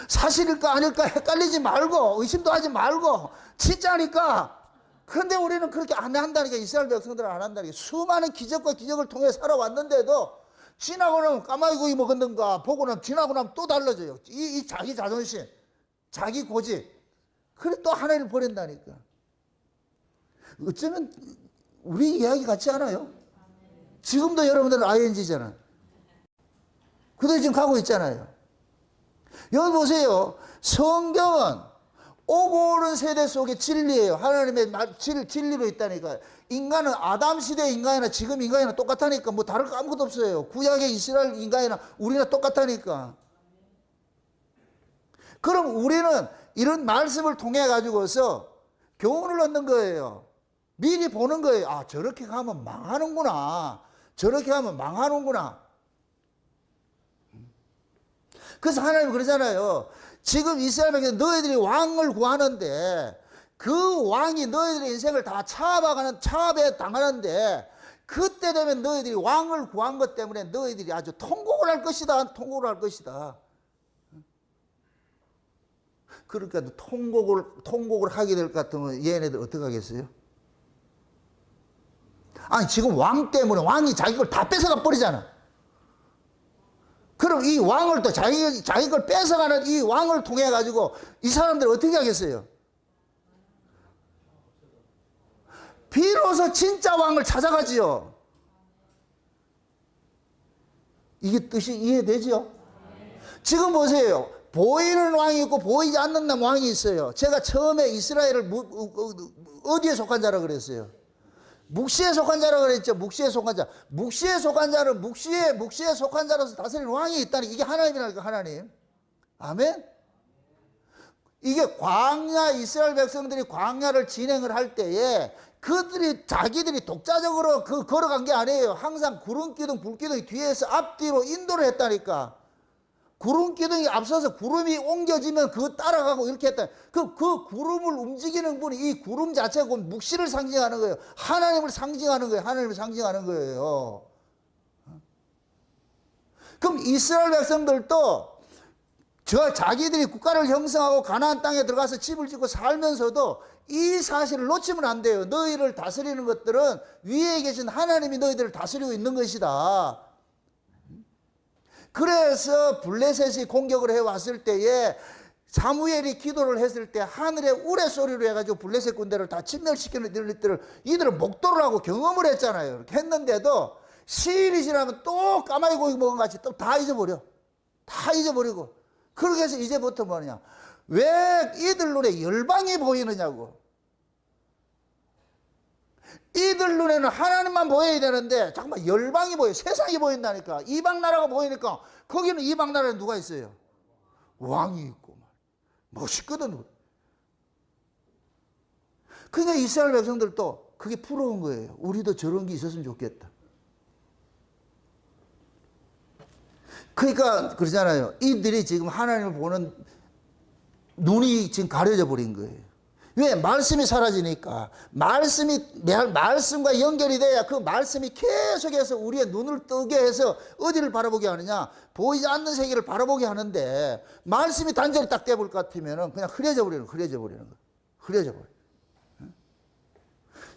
Speaker 1: 사실일까 아닐까 헷갈리지 말고 의심도 하지 말고 진짜니까. 그런데 우리는 그렇게 안 한다니까. 이스라엘 백성들은 안 한다니까. 수많은 기적과 기적을 통해 살아왔는데도 지나고 나면 까마귀 고기 먹었는가 보고 나면 지나고 나면 또 달라져요. 이 자기 자존심, 자기 고집. 그래 또 하나님을 버린다니까. 어쩌면 우리 이야기 같지 않아요? 지금도 여러분들은 ING잖아. 그대로 지금 가고 있잖아요. 여기 보세요. 성경은 오고 오는 세대 속의 진리예요. 하나님의 진리로 있다니까. 인간은 아담 시대 인간이나 지금 인간이나 똑같다니까. 뭐 다를 거 아무것도 없어요. 구약의 이스라엘 인간이나 우리나 똑같다니까. 그럼 우리는 이런 말씀을 통해 가지고서 교훈을 얻는 거예요. 미리 보는 거예요. 아, 저렇게 가면 망하는구나. 저렇게 하면 망하는구나. 그래서 하나님 그러잖아요. 지금 이스라엘에게 너희들이 왕을 구하는데 그 왕이 너희들의 인생을 다 차압에 당하는데 그때 되면 너희들이 왕을 구한 것 때문에 너희들이 아주 통곡을 할 것이다. 통곡을 할 것이다. 그러니까 통곡을 하게 될 것 같으면 얘네들 어떻게 하겠어요? 아니, 지금 왕 때문에 왕이 자기 걸 다 뺏어가 버리잖아. 그럼 이 왕을 또 자기 걸 뺏어가는 이 왕을 통해 가지고 이 사람들 어떻게 하겠어요? 비로소 진짜 왕을 찾아가지요. 이게 뜻이 이해되죠? 지금 보세요. 보이는 왕이 있고 보이지 않는 왕이 있어요. 제가 처음에 이스라엘을 어디에 속한 자라 그랬어요? 묵시에 속한 자라 그랬죠. 묵시에 속한 자. 묵시에 속한 자는 묵시에 속한 자로서 다스리는 왕이 있다니, 이게 하나님이라니까, 하나님. 아멘? 이게 광야, 이스라엘 백성들이 광야를 진행을 할 때에 자기들이 독자적으로 걸어간 게 아니에요. 항상 구름기둥, 불기둥이 뒤에서 앞뒤로 인도를 했다니까. 구름기둥이 앞서서 구름이 옮겨지면 그거 따라가고 이렇게 했다. 그 구름을 움직이는 분이, 이 구름 자체가 묵시를 상징하는 거예요. 하나님을 상징하는 거예요. 하나님을 상징하는 거예요. 그럼 이스라엘 백성들도 자기들이 국가를 형성하고 가나안 땅에 들어가서 집을 짓고 살면서도 이 사실을 놓치면 안 돼요. 너희를 다스리는 것들은 위에 계신 하나님이 너희들을 다스리고 있는 것이다. 그래서 블레셋이 공격을 해왔을 때에 사무엘이 기도를 했을 때 하늘의 우레소리로 해가지고 블레셋 군대를 다 진멸시키는 일들을 이들은 목도를 하고 경험을 했잖아요. 이렇게 했는데도 시일이 지나면 또 까마귀 고기 먹은 같이 또 다 잊어버려. 다 잊어버리고. 그렇게 해서 이제부터 뭐냐. 왜 이들 눈에 열방이 보이느냐고. 이들 눈에는 하나님만 보여야 되는데 잠깐만 열방이 보여. 세상이 보인다니까. 이방 나라가 보이니까 거기는 이방 나라에 누가 있어요? 왕이 있고 멋있거든. 그러니까 이스라엘 백성들도 그게 부러운 거예요. 우리도 저런 게 있었으면 좋겠다. 그러니까 그러잖아요. 이들이 지금 하나님을 보는 눈이 지금 가려져 버린 거예요. 왜? 말씀이 사라지니까. 말씀과 연결이 돼야 그 말씀이 계속해서 우리의 눈을 뜨게 해서 어디를 바라보게 하느냐? 보이지 않는 세계를 바라보게 하는데, 말씀이 단절이 딱 돼볼 것 같으면 그냥 흐려져 버리는 거예요. 흐려져 버려.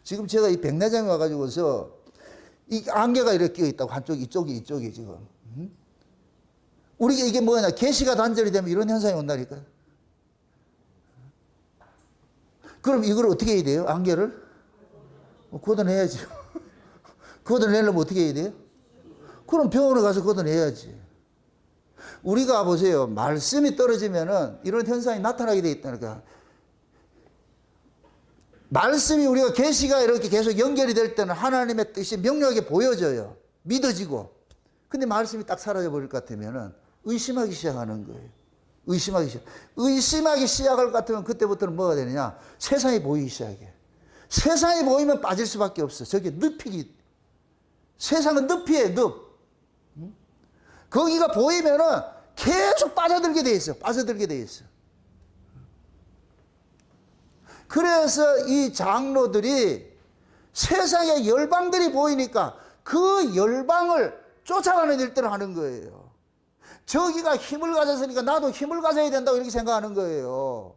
Speaker 1: 지금 제가 이 백내장에 와가지고서 이 안개가 이렇게 끼어 있다고, 한쪽이, 이쪽이 지금. 우리가 이게 뭐냐? 계시가 단절이 되면 이런 현상이 온다니까요. 그럼 이걸 어떻게 해야 돼요? 안개를? 걷어내야지. 걷어내려면 어떻게 해야 돼요? 그럼 병원에 가서 걷어내야지. 우리가 보세요. 말씀이 떨어지면은 이런 현상이 나타나게 돼 있다니까. 말씀이 우리가 계시가 이렇게 계속 연결이 될 때는 하나님의 뜻이 명료하게 보여져요. 믿어지고. 근데 말씀이 딱 사라져 버릴 것 같으면은 의심하기 시작하는 거예요. 의심하기 시작할 것 같으면 그때부터는 뭐가 되느냐? 세상이 보이기 시작해. 세상이 보이면 빠질 수밖에 없어. 저게 늪이기. 세상은 늪이에요, 늪. 거기가 보이면은 계속 빠져들게 돼 있어. 그래서 이 장로들이 세상의 열방들이 보이니까 그 열방을 쫓아가는 일들을 하는 거예요. 저기가 힘을 가졌으니까 나도 힘을 가져야 된다고 이렇게 생각하는 거예요.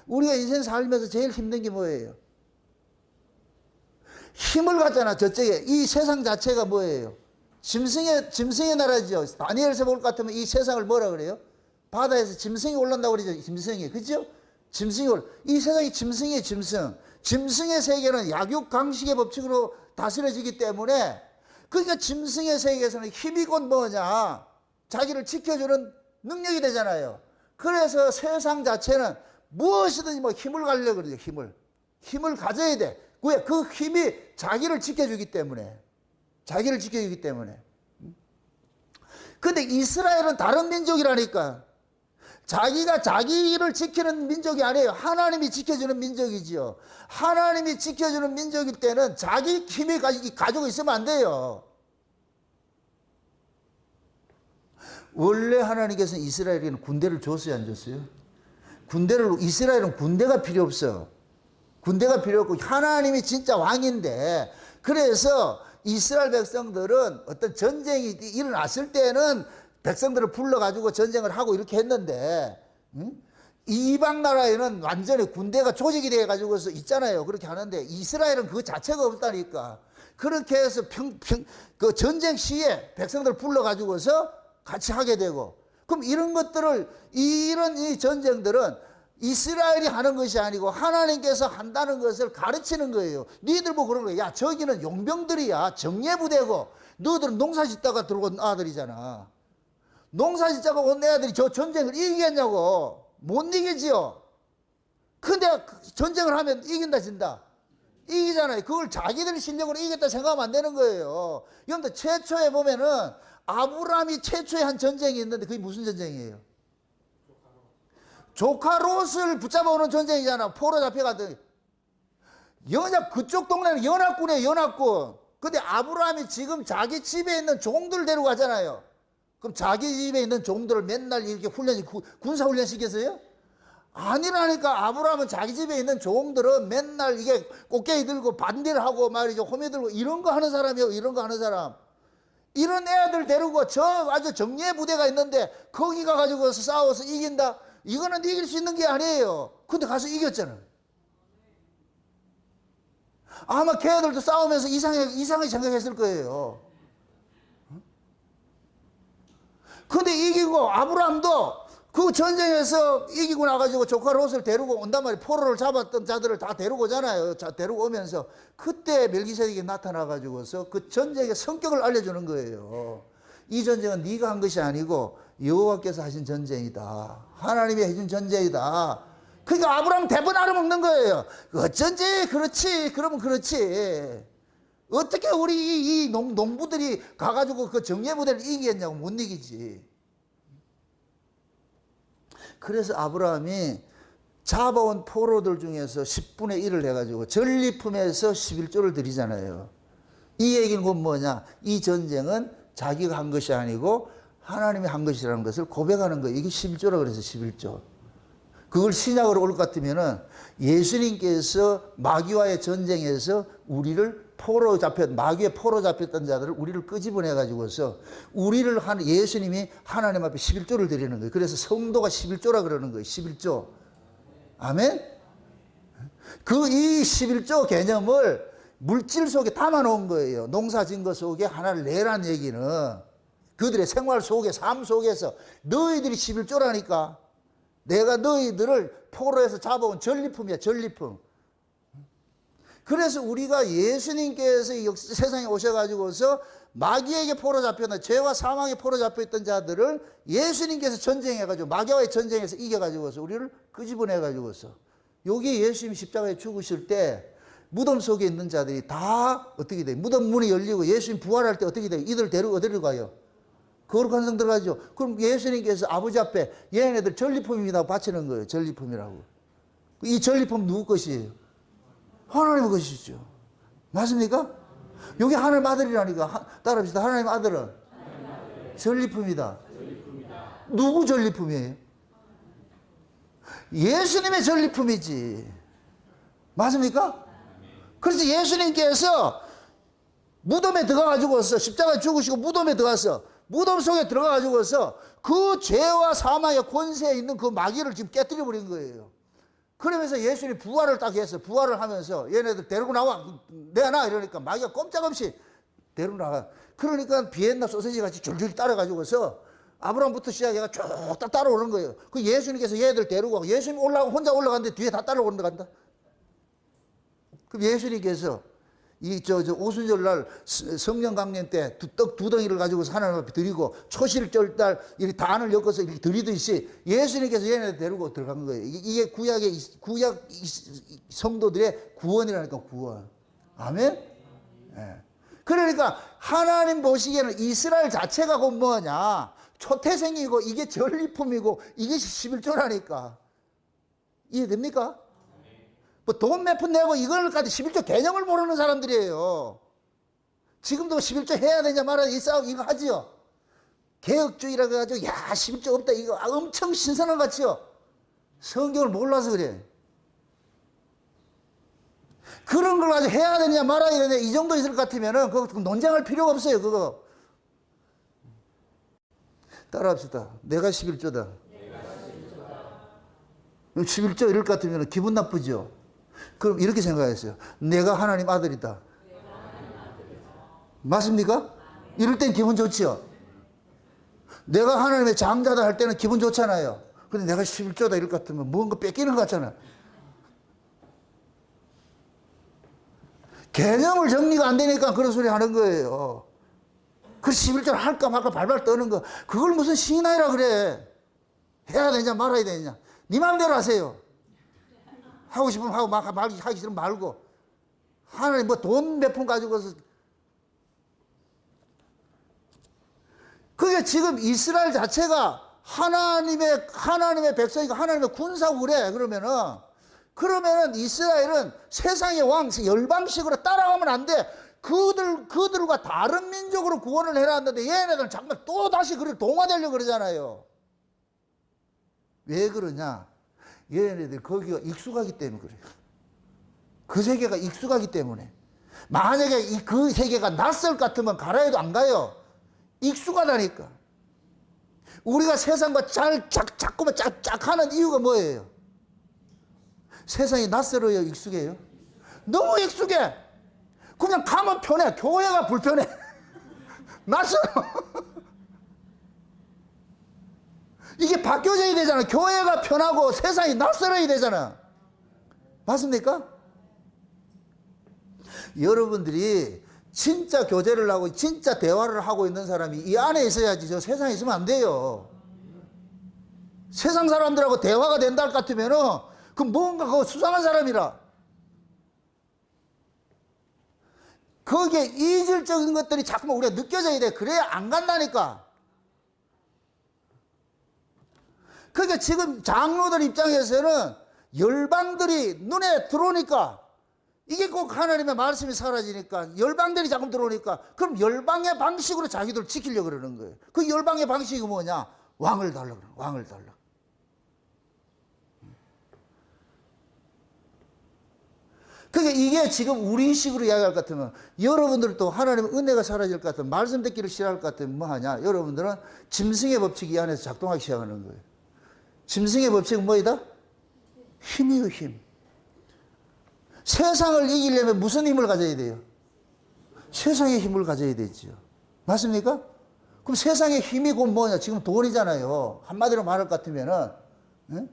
Speaker 1: 우리가 인생 살면서 제일 힘든 게 뭐예요? 힘을 갖잖아. 저쪽에 이 세상 자체가 뭐예요? 짐승의 나라죠. 다니엘서 볼 것 같으면 이 세상을 뭐라 그래요? 바다에서 짐승이 올라온다고 그러죠. 짐승이. 그죠? 이 세상이 짐승이에요. 짐승의 세계는 약육 강식의 법칙으로 다스려지기 때문에, 그러니까 짐승의 세계에서는 힘이 곧 뭐냐? 자기를 지켜주는 능력이 되잖아요. 그래서 세상 자체는 무엇이든지 힘을 가려고 그러죠. 힘을 가져야 돼. 왜? 그 힘이 자기를 지켜주기 때문에. 근데 이스라엘은 다른 민족이라니까. 자기가 자기를 지키는 민족이 아니에요. 하나님이 지켜주는 민족이지요. 하나님이 지켜주는 민족일 때는 자기 힘이 가지고 있으면 안 돼요. 원래 하나님께서는 이스라엘에게는 군대를 줬어요, 안 줬어요? 이스라엘은 군대가 필요 없어. 군대가 필요 없고 하나님이 진짜 왕인데, 그래서 이스라엘 백성들은 어떤 전쟁이 일어났을 때는 백성들을 불러가지고 전쟁을 하고 이렇게 했는데, 이방 나라에는 완전히 군대가 조직이 되어 가지고서 있잖아요. 그렇게 하는데 이스라엘은 그 자체가 없다니까. 그렇게 해서 그 전쟁 시에 백성들 불러 가지고서 같이 하게 되고, 그럼 이런 것들을, 이런 이 전쟁들은 이스라엘이 하는 것이 아니고 하나님께서 한다는 것을 가르치는 거예요. 니들 보고 그런 거야. 야, 저기는 용병들이야. 정예부대고 너희들은 농사 짓다가 들어온 아들이잖아. 농사 짓다가 온 애들이 저 전쟁을 이기겠냐고. 못 이기지요. 근데 전쟁을 하면 이긴다 진다? 이기잖아요. 그걸 자기들 실력으로 이겼다 생각하면 안 되는 거예요. 여러분들 최초에 보면은 아브라함이 최초에 한 전쟁이 있는데 그게 무슨 전쟁이에요? 조카 롯을 붙잡아오는 전쟁이잖아. 포로 잡혀가더니. 그쪽 동네는 연합군이에요. 연합군. 근데 아브라함이 지금 자기 집에 있는 종들 데리고 가잖아요. 그럼 자기 집에 있는 종들을 맨날 이렇게 군사훈련 시켰어요? 아니라니까. 아브라함은 자기 집에 있는 종들은 맨날 이게 꽃게이 들고 반대를 하고 말이죠. 호미 들고 이런 거 하는 사람이에요. 이런 거 하는 사람. 이런 애들 데리고 저 아주 정예 부대가 있는데 거기 가가지고 싸워서 이긴다? 이거는 이길 수 있는 게 아니에요. 근데 가서 이겼잖아요. 아마 걔들도 싸우면서 이상하게 생각했을 거예요. 근데 이기고 아브라함도 그 전쟁에서 이기고 나가지고 조카 롯을 데리고 온단 말이에요. 포로를 잡았던 자들을 다 데리고 오잖아요. 데리고 오면서 그때 멜기세덱이 나타나가지고서 그 전쟁의 성격을 알려주는 거예요. 이 전쟁은 네가 한 것이 아니고 여호와께서 하신 전쟁이다. 하나님이 해준 전쟁이다. 그러니까 아브라함 대본 알아먹는 거예요. 어쩐지 그렇지. 그러면 그렇지. 어떻게 우리 이 농부들이 가가지고 그 정예부대를 이기겠냐고. 못 이기지. 그래서 아브라함이 잡아온 포로들 중에서 10분의 1을 해가지고 전리품에서 11조를 드리잖아요. 이 얘기는 곧 뭐냐? 이 전쟁은 자기가 한 것이 아니고 하나님이 한 것이라는 것을 고백하는 거예요. 이게 11조라 그래서 11조. 그걸 신약으로 올 것 같으면은 예수님께서 마귀와의 전쟁에서 우리를 마귀의 포로 잡혔던 자들을 우리를 끄집어내 가지고서 우리를 예수님이 하나님 앞에 11조를 드리는 거예요. 그래서 성도가 11조라 그러는 거예요. 11조. 아멘? 이 11조 개념을 물질 속에 담아 놓은 거예요. 농사 지은 것 속에 하나를 내란 얘기는 그들의 생활 속에, 삶 속에서 너희들이 11조라니까. 내가 너희들을 포로에서 잡아온 전리품이야. 전리품. 그래서 우리가 예수님께서 이 세상에 오셔가지고서 마귀에게 포로 잡혔던, 죄와 사망에 포로 잡혀있던 자들을 예수님께서 전쟁해가지고 마귀와의 전쟁에서 이겨가지고서 우리를 끄집어내가지고서 여기 예수님이 십자가에 죽으실 때 무덤 속에 있는 자들이 다 어떻게 돼요? 무덤 문이 열리고 예수님 부활할 때 어떻게 돼요? 이들 데리고 어디로 가요? 거룩한 성 들어가죠. 그럼 예수님께서 아버지 앞에 얘네들 전리품입니다 바치는 거예요. 전리품이라고. 이 전리품 누구 것이에요? 하나님의 것이죠. 맞습니까? 여기 하나님 아들이라니까. 따라합시다. 하나님 아들은 전리품이다. 누구 전리품이에요? 예수님의 전리품이지. 맞습니까? 그래서 예수님께서 무덤에 들어가가지고서 십자가에 죽으시고 무덤에 들어가서 무덤 속에 들어가가지고서 그 죄와 사망의 권세에 있는 그 마귀를 지금 깨뜨려 버린 거예요. 그러면서 예수님이 부활을 딱 해서 부활을 하면서 얘네들 데리고 나와. 내놔. 이러니까 마귀가 꼼짝없이 데리고 나가. 그러니까 비엔나 소세지 같이 줄줄 따라가지고서 아브라함부터 시작해가 쭉 다 따라오는 거예요. 그 예수님께서 얘들 데리고 가고 예수님 혼자 올라가는데 뒤에 다 따라오는 거 간다. 그럼 예수님께서 오순절 날 성령 강림 때 떡 2덩이를 가지고서 하나님 앞에 드리고 초실절 날 이렇게 단을 엮어서 이렇게 드리듯이 예수님께서 얘네들 데리고 들어간 거예요. 이게 구약 성도들의 구원이라니까, 구원. 아멘? 네. 그러니까 하나님 보시기에는 이스라엘 자체가 곧 뭐냐? 초태생이고 이게 전리품이고 이게 11조라니까. 이해됩니까? 뭐 돈 몇 푼 내고 이걸까지 11조 개념을 모르는 사람들이에요. 지금도 11조 해야 되냐 말아야 이 싸움 이거 하지요. 개혁주의라 해가지고 야 11조 없다 이거 엄청 신선한 것 같지요. 성경을 몰라서 그래. 그런 걸 가지고 해야 되냐 말아야 되냐 이 정도 있을 것 같으면은 그거 논쟁할 필요가 없어요. 그거 따라합시다. 내가 11조다. 11조 이럴 것 같으면 기분 나쁘죠? 그럼 이렇게 생각했어요. 내가 하나님 아들이다. 맞습니까? 이럴 땐 기분 좋지요? 내가 하나님의 장자다 할 때는 기분 좋잖아요. 근데 내가 11조다 이럴 것 같으면 뭔가 뺏기는 것 같잖아요. 개념을 정리가 안 되니까 그런 소리 하는 거예요. 그 11조를 할까 말까 발발 떠는 거. 그걸 무슨 신앙이라 그래. 해야 되냐 말아야 되냐. 네 마음대로 하세요. 하고 싶으면 하고 하기 싫으면 말고. 하나님 뭐 돈 몇 푼 가지고서. 그게 지금 이스라엘 자체가 하나님의 백성이고 하나님의 군사고 그래. 그러면은 이스라엘은 세상의 왕, 열방식으로 따라가면 안 돼. 그들과 다른 민족으로 구원을 해라 하는데 얘네들은 정말 또 다시 그렇게 동화되려고 그러잖아요. 왜 그러냐? 얘네들 거기가 익숙하기 때문에 그래요. 그 세계가 익숙하기 때문에. 만약에 그 세계가 낯설 같으면 가라 해도 안 가요. 익숙하다니까. 우리가 세상과 자꾸만 짝짝하는 이유가 뭐예요? 세상이 낯설어요, 익숙해요? 너무 익숙해. 그냥 가면 편해. 교회가 불편해. 낯설어. 이게 바뀌어져야 되잖아. 교회가 편하고 세상이 낯설어야 되잖아. 맞습니까? 여러분들이 진짜 교제를 하고 진짜 대화를 하고 있는 사람이 이 안에 있어야지 저 세상에 있으면 안 돼요. 세상 사람들하고 대화가 된다 할 것 같으면은 그 뭔가 그거 수상한 사람이라. 거기에 이질적인 것들이 자꾸만 우리가 느껴져야 돼. 그래야 안 간다니까. 그러니까 지금 장로들 입장에서는 열방들이 눈에 들어오니까 이게 꼭 하나님의 말씀이 사라지니까 열방들이 자꾸 들어오니까 그럼 열방의 방식으로 자기들 지키려고 그러는 거예요. 그 열방의 방식이 뭐냐? 왕을 달라 그러는 거예요. 왕을 달라. 그러니까 이게 지금 우리식으로 이야기할 것 같으면 여러분들도 하나님의 은혜가 사라질 것 같으면 말씀 듣기를 싫어할 것 같으면 뭐 하냐? 여러분들은 짐승의 법칙이 이 안에서 작동하기 시작하는 거예요. 짐승의 법칙은 뭐이다? 힘이에요, 힘. 세상을 이기려면 무슨 힘을 가져야 돼요? 세상의 힘을 가져야 되죠. 맞습니까? 그럼 세상의 힘이 곧 뭐냐? 지금 돈이잖아요. 한마디로 말할 것 같으면은, 예?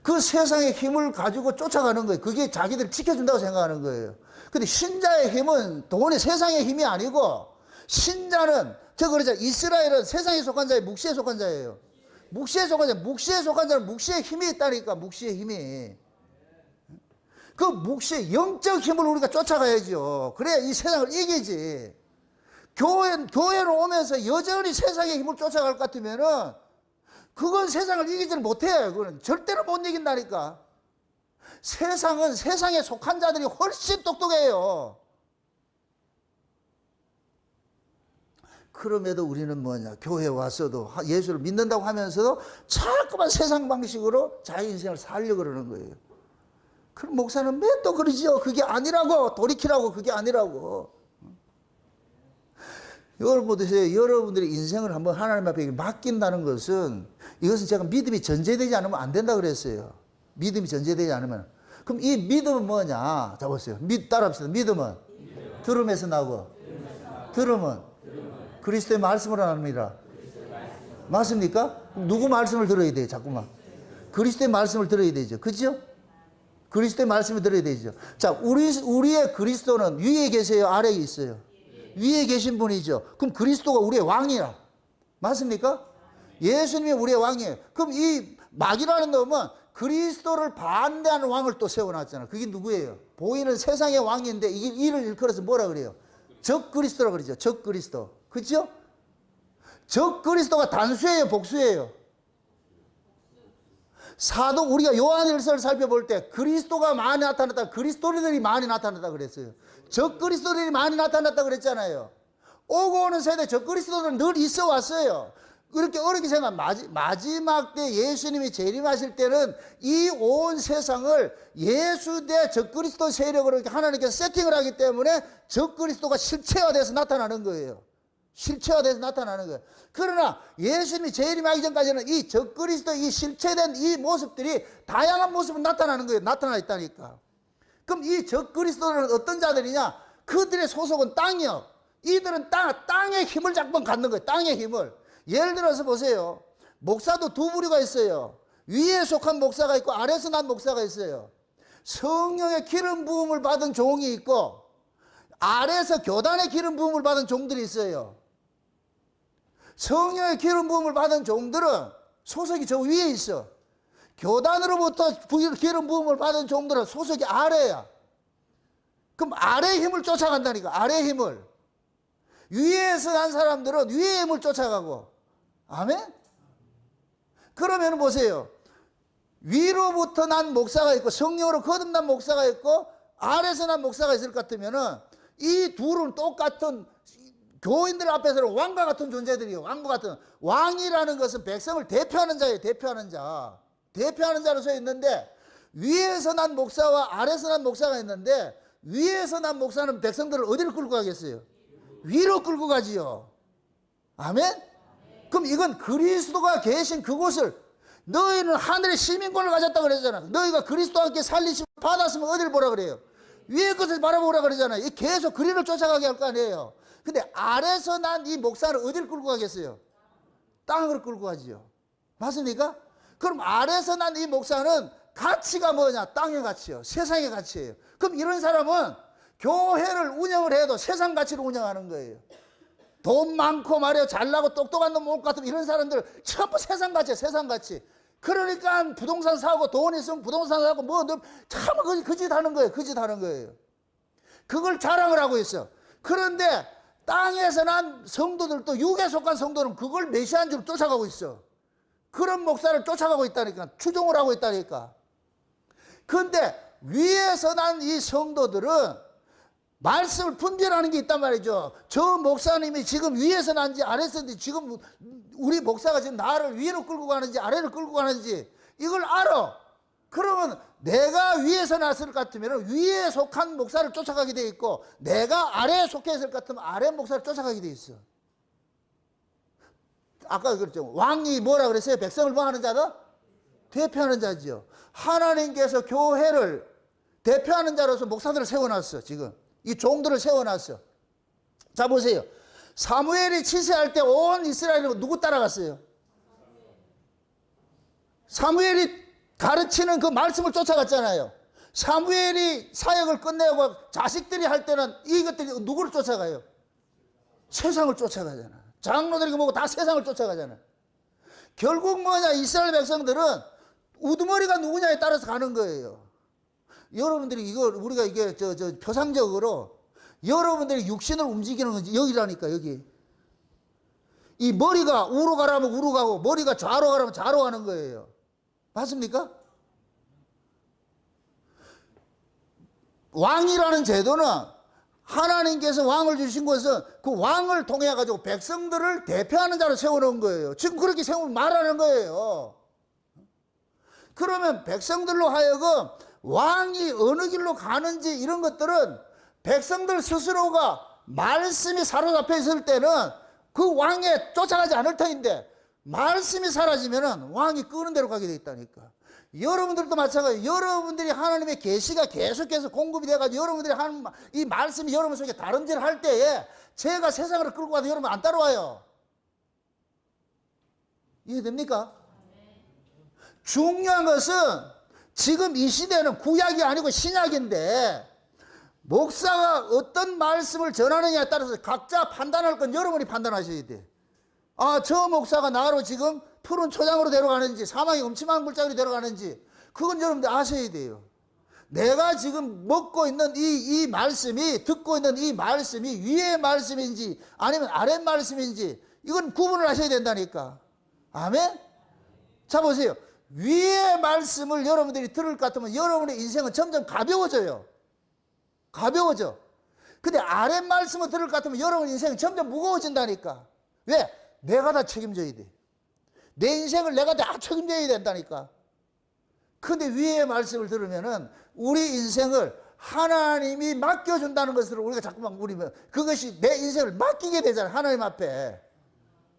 Speaker 1: 그 세상의 힘을 가지고 쫓아가는 거예요. 그게 자기들 지켜준다고 생각하는 거예요. 근데 신자의 힘은 돈이 세상의 힘이 아니고, 신자는, 그러자 이스라엘은 세상에 속한 자예요, 묵시에 속한 자예요. 묵시에 속한 자는 묵시의 힘이 있다니까, 묵시의 힘이. 그 묵시의 영적 힘을 우리가 쫓아가야죠. 그래야 이 세상을 이기지. 교회로 오면서 여전히 세상의 힘을 쫓아갈 것 같으면은 그건 세상을 이기지를 못해. 그건 절대로 못 이긴다니까. 세상은 세상에 속한 자들이 훨씬 똑똑해요. 그럼에도 우리는 뭐냐? 교회에 와서도 예수를 믿는다고 하면서도 자꾸만 세상 방식으로 자기 인생을 살려고 그러는 거예요. 그럼 목사는 왜 또 그러지요? 그게 아니라고. 돌이키라고. 그게 아니라고. 여러분 보세요. 여러분들의 인생을 한번 하나님 앞에 맡긴다는 것은 이것은 제가 믿음이 전제되지 않으면 안 된다 그랬어요. 믿음이 전제되지 않으면. 그럼 이 믿음은 뭐냐? 자 보세요. 따라합시다. 믿음은 들음에서 나고 들음은 그리스도의 말씀으로 나옵니다. 맞습니까? 누구 말씀을 들어야 돼요? 자꾸만. 그리스도의 말씀을 들어야 되죠. 그죠? 그리스도의 말씀을 들어야 되죠. 자, 우리의 그리스도는 위에 계세요? 아래에 있어요? 위에 계신 분이죠. 그럼 그리스도가 우리의 왕이야. 맞습니까? 예수님이 우리의 왕이에요. 그럼 이 마귀라는 놈은 그리스도를 반대하는 왕을 또 세워놨잖아. 그게 누구예요? 보이는 세상의 왕인데 이를 일컬어서 뭐라 그래요? 적 그리스도라 그러죠. 적 그리스도. 그렇죠? 적 그리스도가 단수예요, 복수예요? 사도 우리가 요한일서를 살펴볼 때 그리스도가 많이 나타났다, 그리스도인들이 많이 나타났다 그랬어요. 적 그리스도들이 많이 나타났다 그랬잖아요. 오고 오는 세대 적 그리스도들은 늘 있어 왔어요. 그렇게 어렵게 생각, 마지막 때 예수님이 재림하실 때는 이 온 세상을 예수 대 적그리스도 세력으로 하나님께서 세팅을 하기 때문에 적그리스도가 실체화돼서 나타나는 거예요. 실체가 돼서 나타나는 거예요. 그러나 예수님이 재림하기 전까지는 이 적그리스도 이 실체된 이 모습들이 다양한 모습으로 나타나는 거예요. 나타나 있다니까. 그럼 이 적그리스도는 어떤 자들이냐? 그들의 소속은 땅이요. 이들은 땅의 힘을 자꾸만 갖는 거예요. 땅의 힘을. 예를 들어서 보세요. 목사도 두 부류가 있어요. 위에 속한 목사가 있고 아래에서 난 목사가 있어요. 성령의 기름 부음을 받은 종이 있고 아래에서 교단의 기름 부음을 받은 종들이 있어요. 성령의 기름 부음을 받은 종들은 소속이 저 위에 있어. 교단으로부터 기름 부음을 받은 종들은 소속이 아래야. 그럼 아래의 힘을 쫓아간다니까. 아래의 힘을. 위에서 난 사람들은 위의 힘을 쫓아가고. 아멘? 그러면 보세요. 위로부터 난 목사가 있고 성령으로 거듭난 목사가 있고 아래에서 난 목사가 있을 것 같으면은 이 둘은 똑같은 교인들 앞에서는 왕과 같은 존재들이에요. 왕과 같은. 왕이라는 것은 백성을 대표하는 자예요. 대표하는 자. 대표하는 자로 서 있는데 위에서 난 목사와 아래에서 난 목사가 있는데 위에서 난 목사는 백성들을 어디로 끌고 가겠어요? 위로 끌고 가지요. 아멘? 그럼 이건 그리스도가 계신 그곳을 너희는 하늘의 시민권을 가졌다 그랬잖아. 너희가 그리스도와 함께 살리심을 받았으면 어디를 보라 그래요? 위의 것을 바라보라 그러잖아요. 계속 그리를 쫓아가게 할 거 아니에요. 근데 아래서 난 이 목사를 어디를 끌고 가겠어요? 땅으로 끌고 가지요. 맞습니까? 그럼 아래서 난 이 목사는 가치가 뭐냐? 땅의 가치요. 세상의 가치예요. 그럼 이런 사람은 교회를 운영을 해도 세상 가치로 운영하는 거예요. 돈 많고 말이야 잘나고 똑똑한 놈 못 같은 이런 사람들 전부 세상 가치야. 세상 가치. 그러니까 부동산 사고 돈 있으면 부동산 사고 뭐 참 그 짓 하는 거예요. 그 짓 하는 거예요. 그걸 자랑을 하고 있어. 그런데 땅에서 난 성도들도 육에 속한 성도는 그걸 메시아인 줄 쫓아가고 있어. 그런 목사를 쫓아가고 있다니까. 추종을 하고 있다니까. 그런데 위에서 난 이 성도들은 말씀을 분별하는 게 있단 말이죠. 저 목사님이 지금 위에서 난지 아래에서 난지 지금 우리 목사가 지금 나를 위로 끌고 가는지 아래로 끌고 가는지 이걸 알아. 그러면 내가 위에서 났을 것 같으면 위에 속한 목사를 쫓아가게 돼 있고 내가 아래에 속해 있을 것 같으면 아래 목사를 쫓아가게 돼 있어. 아까 그랬죠. 왕이 뭐라 그랬어요? 백성을 뭐 하는 자다? 대표하는 자지요. 하나님께서 교회를 대표하는 자로서 목사들을 세워놨어. 지금 이 종들을 세워놨어. 자 보세요. 사무엘이 치세할 때 온 이스라엘이 누구 따라갔어요? 사무엘이 가르치는 그 말씀을 쫓아갔잖아요. 사무엘이 사역을 끝내고 자식들이 할 때는 이것들이 누구를 쫓아가요? 세상을 쫓아가잖아. 장로들이 뭐고 다 세상을 쫓아가잖아. 결국 뭐냐? 이스라엘 백성들은 우두머리가 누구냐에 따라서 가는 거예요. 여러분들이 이거 우리가 이게 표상적으로 여러분들이 육신을 움직이는 건지 여기라니까. 여기 이 머리가 우로 가라면 우로 가고 머리가 좌로 가라면 좌로 가는 거예요. 맞습니까? 왕이라는 제도는 하나님께서 왕을 주신 것은 그 왕을 통해 가지고 백성들을 대표하는 자로 세워놓은 거예요. 지금 그렇게 세우면 말하는 거예요. 그러면 백성들로 하여금 왕이 어느 길로 가는지 이런 것들은 백성들 스스로가 말씀이 사로잡혀 있을 때는 그 왕에 쫓아가지 않을 터인데 말씀이 사라지면 왕이 끄는 대로 가게 돼 있다니까. 여러분들도 마찬가지예요. 여러분들이 하나님의 계시가 계속해서 공급이 돼가지고 여러분들이 하는 이 말씀이 여러분 속에 다름질 할 때에 제가 세상으로 끌고 가도 여러분 안 따라와요. 이해됩니까? 중요한 것은 지금 이 시대는 구약이 아니고 신약인데 목사가 어떤 말씀을 전하느냐에 따라서 각자 판단할 건 여러분이 판단하셔야 돼. 아, 저 목사가 나로 지금 푸른 초장으로 데려가는지 사망의 음침한 물자리로 데려가는지 그건 여러분들 아셔야 돼요. 내가 지금 먹고 있는 이 말씀이 듣고 있는 이 말씀이 위의 말씀인지 아니면 아래 말씀인지 이건 구분을 하셔야 된다니까. 아멘? 자 보세요. 위의 말씀을 여러분들이 들을 것 같으면 여러분의 인생은 점점 가벼워져요. 가벼워져. 근데 아래 말씀을 들을 것 같으면 여러분 인생은 점점 무거워진다니까. 왜? 내가 다 책임져야 돼. 내 인생을 내가 다 책임져야 된다니까. 근데 위의 말씀을 들으면은 우리 인생을 하나님이 맡겨준다는 것으로 우리가 자꾸만 우리면 그것이 내 인생을 맡기게 되잖아요. 하나님 앞에.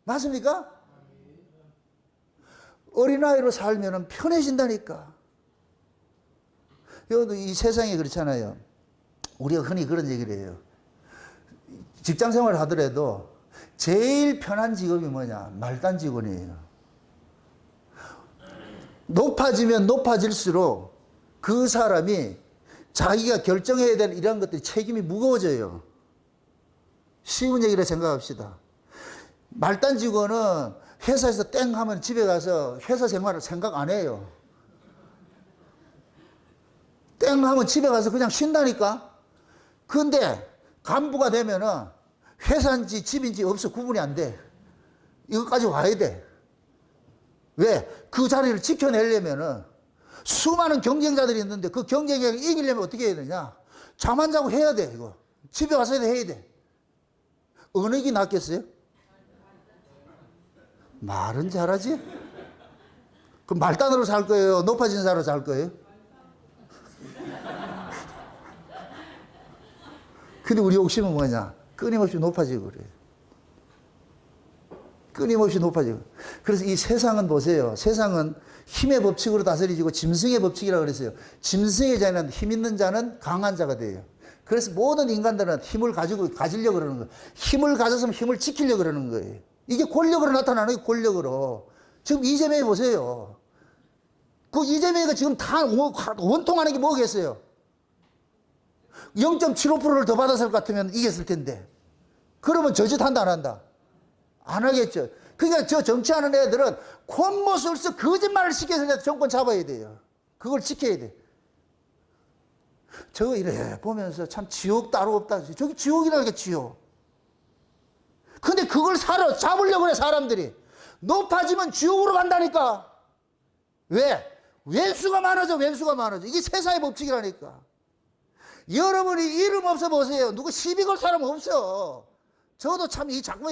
Speaker 1: 맞습니까? 어린아이로 살면 편해진다니까. 여러분도 이 세상이 그렇잖아요. 우리가 흔히 그런 얘기를 해요. 직장 생활을 하더라도 제일 편한 직업이 뭐냐? 말단 직원이에요. 높아지면 높아질수록 그 사람이 자기가 결정해야 될 이런 것들이 책임이 무거워져요. 쉬운 얘기를 생각합시다. 말단 직원은 회사에서 땡 하면 집에 가서 회사 생활을 생각 안 해요. 땡 하면 집에 가서 그냥 쉰다니까? 근데 간부가 되면은 회사인지 집인지 없어 구분이 안 돼. 이것까지 와야 돼. 왜? 그 자리를 지켜내려면은 수많은 경쟁자들이 있는데 그 경쟁자를 이기려면 어떻게 해야 되냐? 잠 안 자고 해야 돼, 이거. 집에 와서 해야 돼. 어느 게 낫겠어요? 말은 잘하지? 그럼 말단으로 살 거예요? 높아진 사람으로 살 거예요? 근데 우리 욕심은 뭐냐? 끊임없이 높아지고 그래요. 끊임없이 높아지고. 그래서 이 세상은 보세요. 세상은 힘의 법칙으로 다스려지고 짐승의 법칙이라고 그랬어요. 짐승의 자는 힘 있는 자는 강한 자가 돼요. 그래서 모든 인간들은 힘을 가지려고 그러는 거예요. 힘을 가졌으면 힘을 지키려고 그러는 거예요. 이게 권력으로 나타나는 게 권력으로. 지금 이재명이 보세요. 그 이재명이가 지금 다 원통하는 게 뭐겠어요? 0.75%를 더 받았을 것 같으면 이겼을 텐데. 그러면 저짓 한다, 안 한다? 안 하겠죠. 그러니까 저 정치하는 애들은 콧모술서 거짓말을 시켜서 정권 잡아야 돼요. 그걸 지켜야 돼. 저거 이래 보면서 참 지옥 따로 없다. 저기 지옥이라니까, 지옥. 근데 그걸 잡으려고 그래, 사람들이. 높아지면 지옥으로 간다니까. 왜? 왼수가 많아져, 왼수가 많아져. 이게 세상의 법칙이라니까. 여러분이 이름 없어 보세요. 누구 시비 걸 사람 없어. 저도 참 자꾸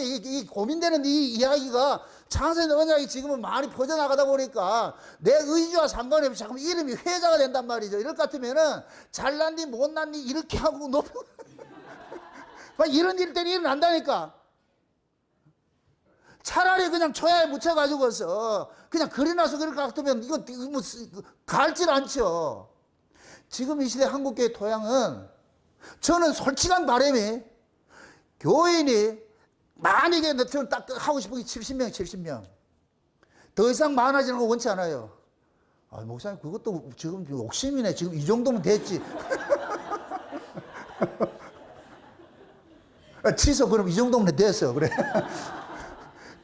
Speaker 1: 고민되는 이 이야기가 창세의 언약이 지금은 많이 퍼져나가다 보니까 내 의지와 상관없이 자꾸 이름이 회자가 된단 말이죠. 이럴 것 같으면은 잘난니 못난니 이렇게 하고 높여. 이런 일들이 일어난다니까. 차라리 그냥 초야에 묻혀가지고서 그냥 그려놔서 그럴 것 같으면 이거 뭐 갈질 않죠. 지금 이 시대 한국교회 토양은 저는 솔직한 바람이 교인이 만약에 저는 딱 하고 싶은 게 70명, 70명. 더 이상 많아지는 거 원치 않아요. 아, 목사님, 그것도 지금 욕심이네. 지금 이 정도면 됐지. 취소, 그럼 이 정도면 됐어. 그래.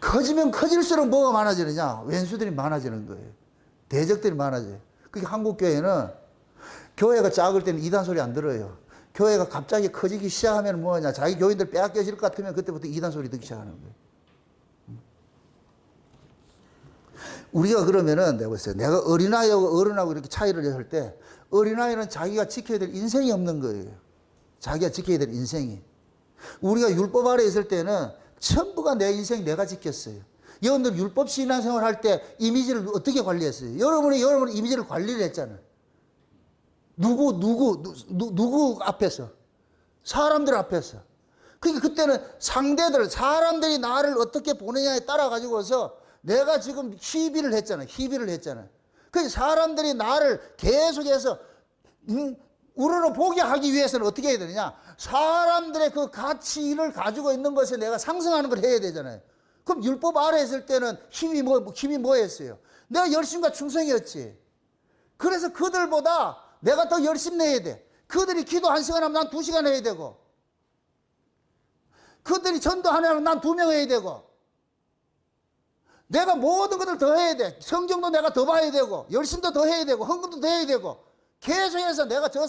Speaker 1: 커지면 커질수록 뭐가 많아지느냐? 왼수들이 많아지는 거예요. 대적들이 많아져요. 그게 한국교회는 교회가 작을 때는 이단 소리 안 들어요. 교회가 갑자기 커지기 시작하면 뭐냐? 자기 교인들 빼앗겨질 것 같으면 그때부터 이단 소리 듣기 시작하는 거예요. 우리가 그러면은 내가 봤어요. 내가 어린아이하고 어른하고 이렇게 차이를 했을 때 어린아이는 자기가 지켜야 될 인생이 없는 거예요. 자기가 지켜야 될 인생이. 우리가 율법 아래 있을 때는 전부가 내 인생 내가 지켰어요. 여러분들 율법 신앙생활 할 때 이미지를 어떻게 관리했어요? 여러분이 이미지를 관리를 했잖아요. 누구 앞에서? 사람들 앞에서. 그러니까 그때는 사람들이 나를 어떻게 보느냐에 따라 가지고서 내가 지금 희비를 했잖아요. 그러니까 사람들이 나를 계속해서, 우러러 보게 하기 위해서는 어떻게 해야 되느냐? 사람들의 그 가치를 가지고 있는 것에 내가 상승하는 걸 해야 되잖아요. 그럼 율법 아래 있을 때는 힘이 뭐였어요? 내가 열심과 충성이었지. 그래서 그들보다 내가 더 열심 내야 돼. 그들이 기도 1시간 하면 난 2시간 해야 되고, 그들이 전도 하나 하면 난 2명 해야 되고, 내가 모든 것을 더 해야 돼. 성경도 내가 더 봐야 되고, 열심도 더 해야 되고, 헌금도 더 해야 되고, 계속해서 내가 저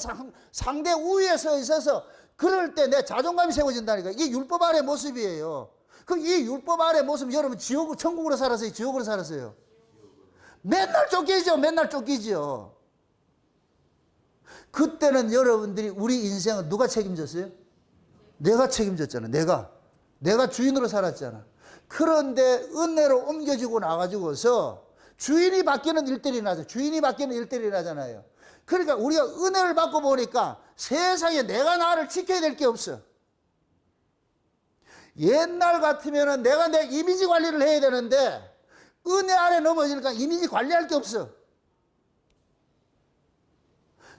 Speaker 1: 상대 우위에 서 있어서 그럴 때 내 자존감이 세워진다니까. 이게 율법 아래 모습이에요. 그럼 이 율법 아래 모습, 여러분 천국으로 살았어요? 지옥으로 살았어요? 맨날 쫓기죠. 그때는 여러분들이 우리 인생은 누가 책임졌어요? 내가 책임졌잖아. 내가 주인으로 살았잖아. 그런데 은혜로 옮겨지고 나가지고서 주인이 바뀌는 일들이 나죠. 주인이 바뀌는 일들이 나잖아요. 그러니까 우리가 은혜를 받고 보니까 세상에 내가 나를 지켜야 될 게 없어. 옛날 같으면 내가 내 이미지 관리를 해야 되는데 은혜 아래 넘어지니까 이미지 관리할 게 없어.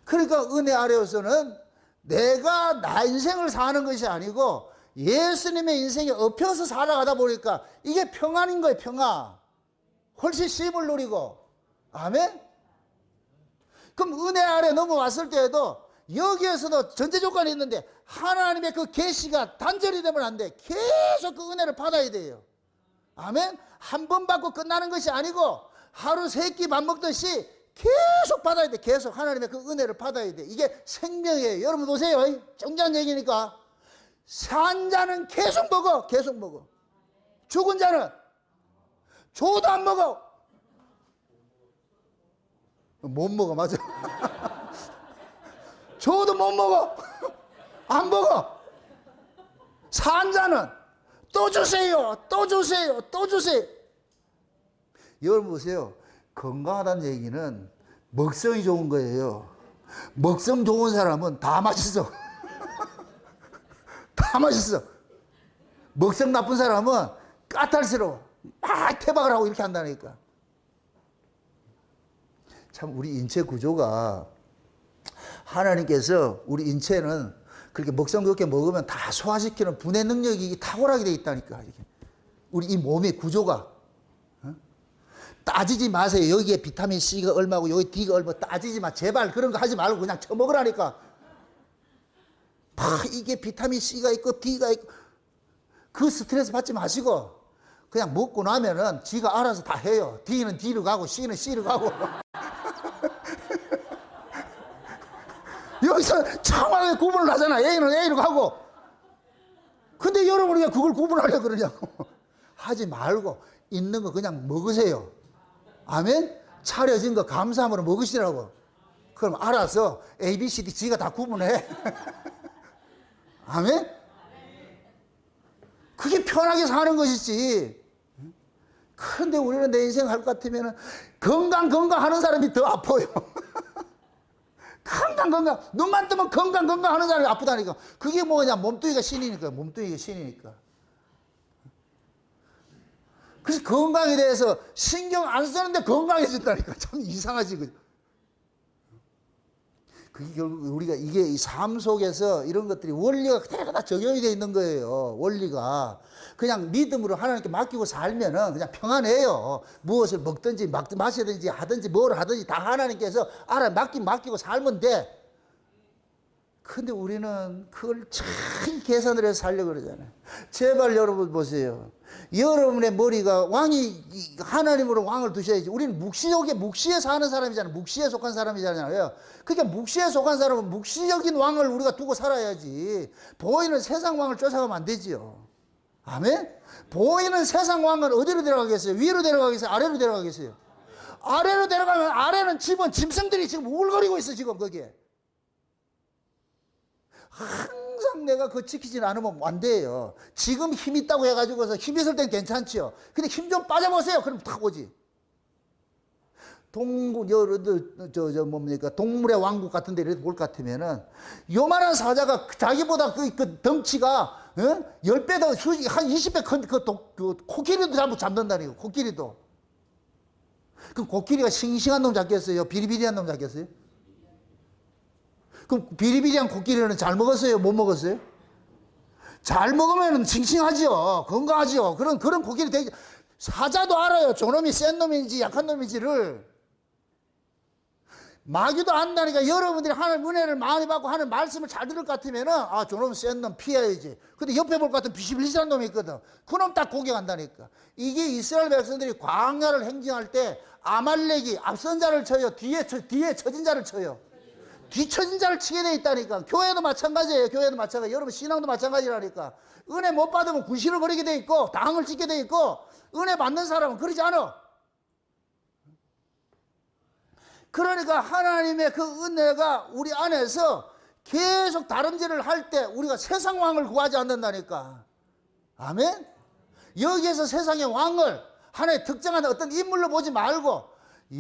Speaker 1: 그러니까 은혜 아래에서는 내가 나 인생을 사는 것이 아니고 예수님의 인생에 엎혀서 살아가다 보니까 이게 평안인 거예요. 평안. 훨씬 쉼을 누리고. 아멘. 그럼 은혜 아래 넘어왔을 때에도 여기에서도 전제 조건이 있는데 하나님의 그 계시가 단절이 되면 안 돼. 계속 그 은혜를 받아야 돼요. 아멘. 한 번 받고 끝나는 것이 아니고 하루 세 끼 밥 먹듯이 계속 받아야 돼. 계속 하나님의 그 은혜를 받아야 돼. 이게 생명이에요. 여러분 보세요. 정장 얘기니까. 산 자는 계속 먹어. 계속 먹어. 죽은 자는 줘도 안 먹어. 못 먹어. 맞아. 줘도 못 먹어. 안 먹어. 산 자는 또 주세요. 또 주세요. 또 주세요. 여러분 보세요. 건강하다는 얘기는 먹성이 좋은 거예요. 먹성 좋은 사람은 다 맛있어. 다 맛있어. 먹성 나쁜 사람은 까탈스러워. 막 태박을 하고 이렇게 한다니까. 참 우리 인체 구조가 하나님께서 우리 인체는 그렇게 먹성 좋게 먹으면 다 소화시키는 분해 능력이 탁월하게 돼 있다니까. 우리 이 몸의 구조가. 따지지 마세요. 여기에 비타민 C가 얼마고 여기 D가 얼마 따지지 마. 제발 그런 거 하지 말고 그냥 처먹으라니까. 이게 비타민 C가 있고 D가 있고 그 스트레스 받지 마시고 그냥 먹고 나면은 지가 알아서 다 해요. D는 D로 가고 C는 C로 가고. 여기서 정확하게 구분을 하잖아. A는 A로 가고. 근데 여러분이 왜 그걸 구분하려고 그러냐고. 하지 말고 있는 거 그냥 먹으세요. 아멘? 차려진 거 감사함으로 먹으시라고. 그럼 알아서 A, B, C, D, G가 다 구분해. 아멘? 그게 편하게 사는 것이지. 그런데 우리는 내 인생 할 것 같으면 건강 하는 사람이 더 아파요. 건강. 눈만 뜨면 건강 하는 사람이 아프다니까. 그게 뭐냐. 몸뚱이가 신이니까. 몸뚱이가 신이니까. 그래서 건강에 대해서 신경 안 쓰는데 건강해진다니까. 참 이상하지. 그게 결국 우리가 이게 이 삶 속에서 이런 것들이 원리가 그대로 다 적용이 되어 있는 거예요. 원리가. 그냥 믿음으로 하나님께 맡기고 살면은 그냥 평안해요. 무엇을 먹든지 마시든지 하든지 뭘 하든지 다 하나님께서 알아 맡기고 살면 돼. 근데 우리는 그걸 잘 계산을 해서 살려고 그러잖아요. 제발 여러분 보세요. 여러분의 머리가 왕이 하나님으로 왕을 두셔야지. 우리는 묵시에 사는 사람이잖아요. 묵시에 속한 사람이잖아요. 그러니까 묵시에 속한 사람은 묵시적인 왕을 우리가 두고 살아야지. 보이는 세상 왕을 쫓아가면 안 되지요. 아멘? 보이는 세상 왕은 어디로 데려가겠어요? 위로 데려가겠어요? 아래로 데려가겠어요? 아래로 데려가면 아래는 짐승들이 지금 우글거리고 있어 지금 거기에. 항상 내가 그거 지키지 않으면 안 돼요. 지금 힘 있다고 해가지고서 힘 있을 땐 괜찮지요. 근데 힘 좀 빠져보세요. 그럼 탁 오지. 동물의 왕국 같은 데 볼 것 같으면은 요만한 사자가 자기보다 그 덩치가 10배 더, 한 20배 큰 그 코끼리도 잡는다니까. 코끼리도. 그럼 코끼리가 싱싱한 놈 잡겠어요? 비리비리한 놈 잡겠어요? 그럼 비리비리한 코끼리는 잘 먹었어요? 못 먹었어요? 잘 먹으면 싱싱하죠. 건강하죠. 그런 코끼리 되게, 사자도 알아요. 저놈이 센 놈인지 약한 놈인지를. 마귀도 안다니까. 여러분들이 하나님 은혜를 많이 받고 하는 말씀을 잘 들을 것 같으면은, 저놈 센 놈 피해야지. 근데 옆에 볼 것 같은 비실비실한 놈이 있거든. 그놈 딱 공격한다니까. 이게 이스라엘 백성들이 광야를 행진할 때 아말렉이 앞선 자를 쳐요. 뒤에 처진 자를 쳐요. 뒤처진 자를 치게 돼 있다니까. 교회도 마찬가지예요. 교회도 마찬가지. 여러분 신앙도 마찬가지라니까. 은혜 못 받으면 군신을 거리게 돼 있고 당을 짓게 돼 있고, 은혜 받는 사람은 그러지 않아. 그러니까 하나님의 그 은혜가 우리 안에서 계속 다름질을 할 때 우리가 세상 왕을 구하지 않는다니까. 아멘? 여기에서 세상의 왕을 하나의 특정한 어떤 인물로 보지 말고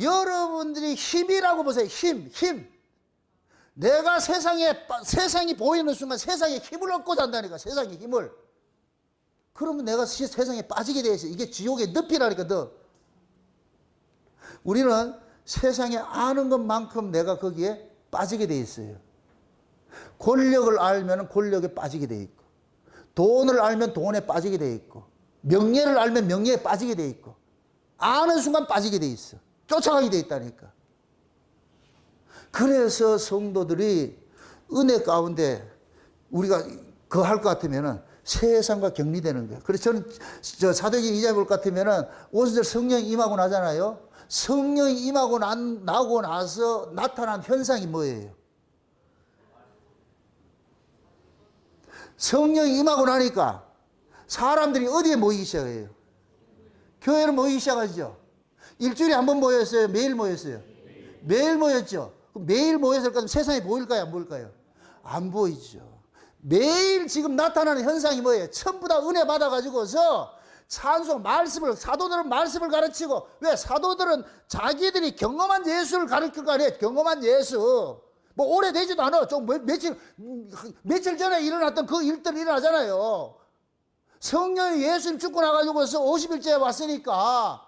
Speaker 1: 여러분들이 힘이라고 보세요. 힘. 내가 세상이 보이는 순간 세상에 힘을 얻고 잔다니까, 세상의 힘을. 그러면 내가 세상에 빠지게 돼 있어. 이게 지옥의 늪이라니까, 늪. 우리는 세상에 아는 것만큼 내가 거기에 빠지게 돼 있어요. 권력을 알면 권력에 빠지게 돼 있고, 돈을 알면 돈에 빠지게 돼 있고, 명예를 알면 명예에 빠지게 돼 있고, 아는 순간 빠지게 돼 있어. 쫓아가게 돼 있다니까. 그래서 성도들이 은혜 가운데 우리가 거할 것 같으면은 세상과 격리되는 거예요. 그래서 저는 사도행전 2장 볼 것 같으면은 오순절 성령이 임하고 나잖아요. 성령이 임하고 나고 나서 나타난 현상이 뭐예요? 성령이 임하고 나니까 사람들이 어디에 모이기 시작해요? 교회로 모이기 시작하죠. 일주일에 한 번 모였어요? 매일 모였어요? 매일 모였죠. 매일 모였을 거면 세상에 보일까요? 안 보일까요? 안 보이죠. 매일 지금 나타나는 현상이 뭐예요? 전부 다 은혜 받아가지고서 찬송, 말씀을, 사도들은 말씀을 가르치고, 왜? 사도들은 자기들이 경험한 예수를 가르칠 거 아니에요? 경험한 예수. 뭐 오래되지도 않아. 좀 며칠 전에 일어났던 그 일들이 일어나잖아요. 성령이 예수님 죽고 나가지고서 50일째에 왔으니까,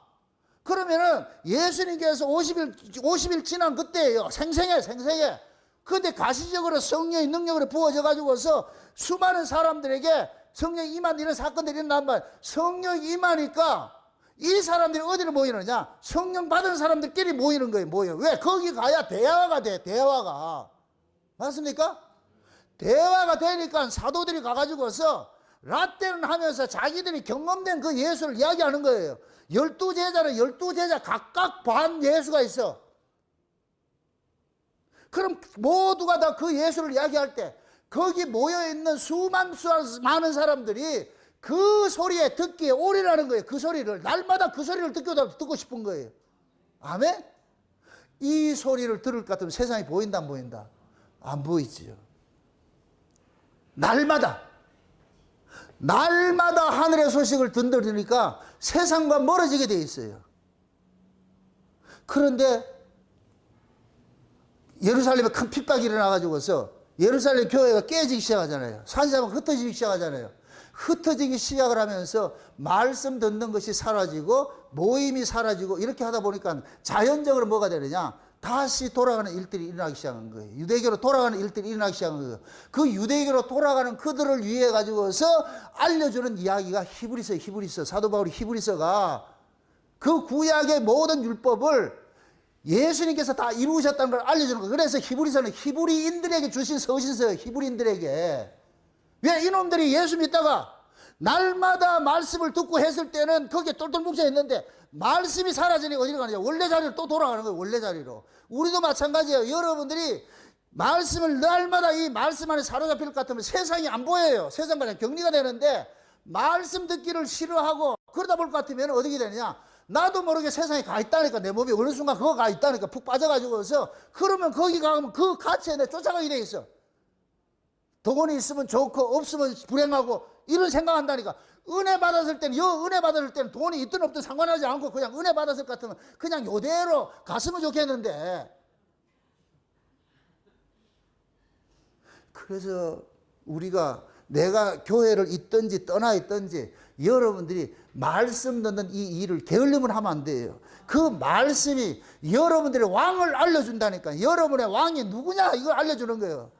Speaker 1: 그러면은 예수님께서 50일 지난 그때예요. 생생해. 근데 가시적으로 성령의 능력으로 부어져 가지고서 수많은 사람들에게 성령이 임한 이런 사건들이 일어난 말, 성령이 임하니까 이 사람들이 어디로 모이느냐? 성령 받은 사람들끼리 모이는 거예요. 모여. 왜? 거기 가야 대화가 돼. 대화가. 맞습니까? 대화가 되니까 사도들이 가가지고서 라떼는 하면서 자기들이 경험된 그 예수를 이야기하는 거예요. 12제자는 12제자 각각 반 예수가 있어. 그럼 모두가 다 그 예수를 이야기할 때 거기 모여있는 많은 사람들이 그 소리에 듣기에 오리라는 거예요. 그 소리를. 날마다 그 소리를 듣고 싶은 거예요. 아멘? 이 소리를 들을 것 같으면 세상이 보인다, 안 보인다? 안 보이지요. 날마다 하늘의 소식을 듣으니까 세상과 멀어지게 돼 있어요. 그런데 예루살렘에 큰 핍박이 일어나가지고서 예루살렘 교회가 깨지기 시작하잖아요. 산사가 흩어지기 시작하잖아요. 흩어지기 시작을 하면서 말씀 듣는 것이 사라지고 모임이 사라지고 이렇게 하다 보니까 자연적으로 뭐가 되느냐? 다시 돌아가는 일들이 일어나기 시작한 거예요. 유대교로 돌아가는 일들이 일어나기 시작한 거예요. 그 유대교로 돌아가는 그들을 위해 가지고서 알려주는 이야기가 히브리서. 사도 바울이 히브리서가 그 구약의 모든 율법을 예수님께서 다 이루셨다는 걸 알려주는 거예요. 그래서 히브리서는 히브리인들에게 주신 서신서예요. 히브리인들에게. 왜? 이놈들이 예수 믿다가 날마다 말씀을 듣고 했을 때는 거기에 똘똘 뭉쳐 있는데 말씀이 사라지니까 어디로 가느냐? 원래 자리로 또 돌아가는 거예요. 원래 자리로. 우리도 마찬가지예요. 여러분들이 말씀을 날마다 이 말씀 안에 사로잡힐 것 같으면 세상이 안 보여요. 세상과 그냥 격리가 되는데 말씀 듣기를 싫어하고 그러다 볼 것 같으면 어떻게 되느냐? 나도 모르게 세상에 가 있다니까. 내 몸이 어느 순간 그거 가 있다니까. 푹 빠져가지고서. 그러면 거기 가면 그 가치에 내 쫓아가게 돼 있어. 돈이 있으면 좋고 없으면 불행하고 이런 생각한다니까. 은혜 받았을 때는 돈이 있든 없든 상관하지 않고 그냥 은혜 받았을 것 같으면 그냥 요대로 갔으면 좋겠는데. 그래서 내가 교회를 있든지 떠나 있든지 여러분들이 말씀 듣는 이 일을 게을름을 하면 안 돼요. 그 말씀이 여러분들의 왕을 알려준다니까. 여러분의 왕이 누구냐 이걸 알려주는 거예요.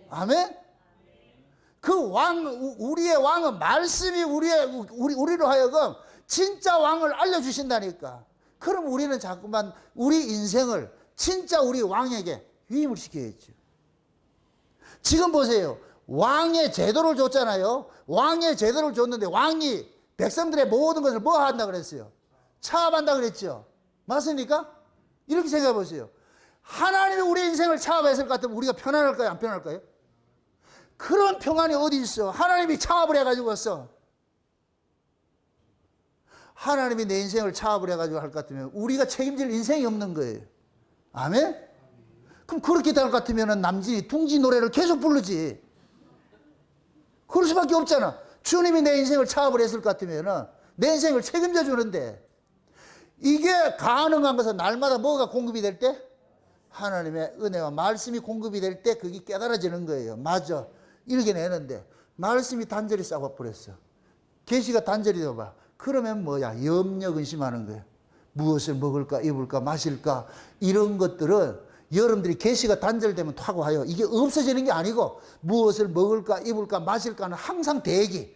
Speaker 1: 아멘? 그 우리의 왕은 말씀이 우리로 하여금 진짜 왕을 알려주신다니까. 그럼 우리는 자꾸만 우리 인생을 진짜 우리 왕에게 위임을 시켜야죠. 지금 보세요. 왕의 제도를 줬잖아요. 왕의 제도를 줬는데 왕이 백성들의 모든 것을 뭐 한다 그랬어요? 차압한다 그랬죠. 맞습니까? 이렇게 생각해 보세요. 하나님이 우리 인생을 차압했을 것 같으면 우리가 편안할까요? 안 편안할까요? 그런 평안이 어디 있어? 하나님이 차압을 해가지고 왔어. 하나님이 내 인생을 차압을 해가지고 할 것 같으면 우리가 책임질 인생이 없는 거예요. 아멘? 그럼 그렇게 될 것 같으면 남진이 둥지 노래를 계속 부르지. 그럴 수밖에 없잖아. 주님이 내 인생을 차압을 했을 것 같으면 내 인생을 책임져 주는데 이게 가능한 것은 날마다 뭐가 공급이 될 때? 하나님의 은혜와 말씀이 공급이 될 때 그게 깨달아지는 거예요. 맞아. 이렇게 내는데 말씀이 단절이 싸고 버렸어. 계시가 단절이 돼봐. 그러면 뭐야? 염려 근심하는 거예요. 무엇을 먹을까, 입을까, 마실까 이런 것들은 여러분들이 계시가 단절되면 타고와요. 이게 없어지는 게 아니고 무엇을 먹을까, 입을까, 마실까는 항상 대기.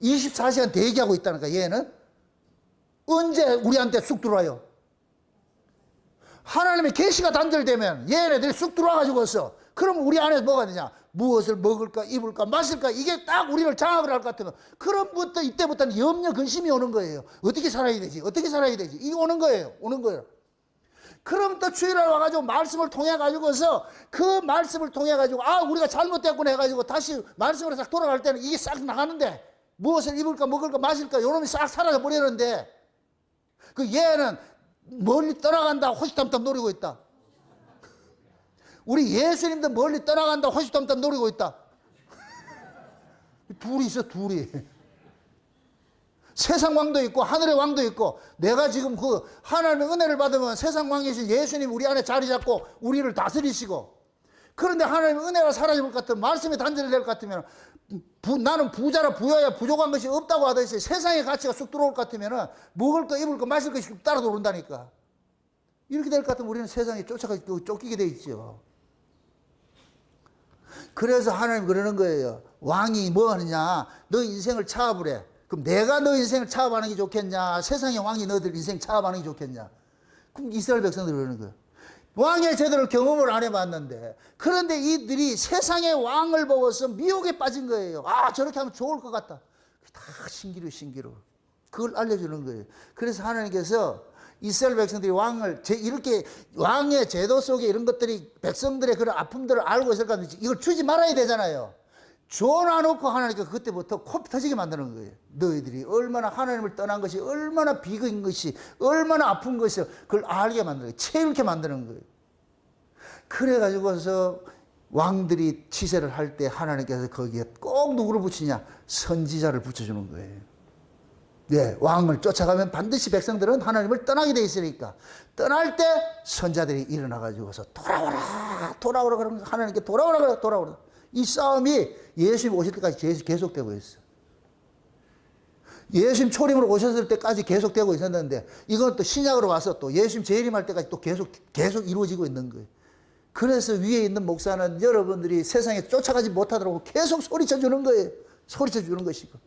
Speaker 1: 24시간 대기하고 있다니까 얘는. 언제 우리한테 쑥 들어와요? 하나님의 계시가 단절되면 얘네들이 쑥 들어와가지고서 그럼 우리 안에 뭐가 되냐? 무엇을 먹을까, 입을까, 마실까 이게 딱 우리를 장악을 할 것 같으면 그럼부터 이때부터는 염려 근심이 오는 거예요. 어떻게 살아야 되지? 어떻게 살아야 되지? 이게 오는 거예요. 오는 거예요. 그럼 또 주일날 와가지고 말씀을 통해가지고서 그 말씀을 통해가지고 우리가 잘못됐구나 해가지고 다시 말씀으로 싹 돌아갈 때는 이게 싹 나가는데 무엇을 입을까, 먹을까, 마실까 요놈이 싹 사라져 버리는데 그 얘는 멀리 떠나간다 호시탐탐 노리고 있다. 우리 예수님도 멀리 떠나간다 호시탐탐 노리고 있다. 둘이 있어, 둘이. 세상 왕도 있고 하늘의 왕도 있고 내가 지금 그 하나님의 은혜를 받으면 세상 왕이신 예수님 우리 안에 자리 잡고 우리를 다스리시고 그런데 하나님의 은혜가 사라질 것 같으면 말씀이 단절될 것 같으면 나는 부자라 부여야 부족한 것이 없다고 하듯이 세상의 가치가 쑥 들어올 것 같으면 먹을 거 입을 거 마실 것이 쑥 따라 들어온다니까. 이렇게 될 것 같으면 우리는 세상에 쫓기게 돼 있죠. 그래서 하나님 그러는 거예요. 왕이 뭐 하느냐? 너 인생을 차압을 그럼 내가 너 인생을 차압하는 게 좋겠냐? 세상의 왕이 너들 인생 차압하는 게 좋겠냐? 그럼 이스라엘 백성들이 그러는 거예요. 왕의 제도를 경험을 안 해봤는데 그런데 이들이 세상의 왕을 보고서 미혹에 빠진 거예요. 저렇게 하면 좋을 것 같다. 다 신기루 그걸 알려주는 거예요. 그래서 하나님께서 이스라엘 백성들이 이렇게 왕의 제도 속에 이런 것들이 백성들의 그런 아픔들을 알고 있을 것 같은데 이걸 주지 말아야 되잖아요. 줘놔놓고 하나님께서 그때부터 코 터지게 만드는 거예요. 너희들이 얼마나 하나님을 떠난 것이 얼마나 비극인 것이 얼마나 아픈 것이 그걸 알게 만드는 거예요. 채울게 만드는 거예요. 그래가지고서 왕들이 치세를 할 때 하나님께서 거기에 꼭 누구를 붙이냐? 선지자를 붙여주는 거예요. 네, 왕을 쫓아가면 반드시 백성들은 하나님을 떠나게 돼 있으니까 떠날 때 선자들이 일어나가지고서 돌아오라 그러면 하나님께 돌아오라. 이 싸움이 예수님 오실 때까지 계속되고 있어. 예수님 초림으로 오셨을 때까지 계속되고 있었는데 이건 또 신약으로 와서 또 예수님 재림할 때까지 또 계속 이루어지고 있는 거예요. 그래서 위에 있는 목사는 여러분들이 세상에 쫓아가지 못하도록 계속 소리쳐 주는 거예요. 소리쳐 주는 것이고.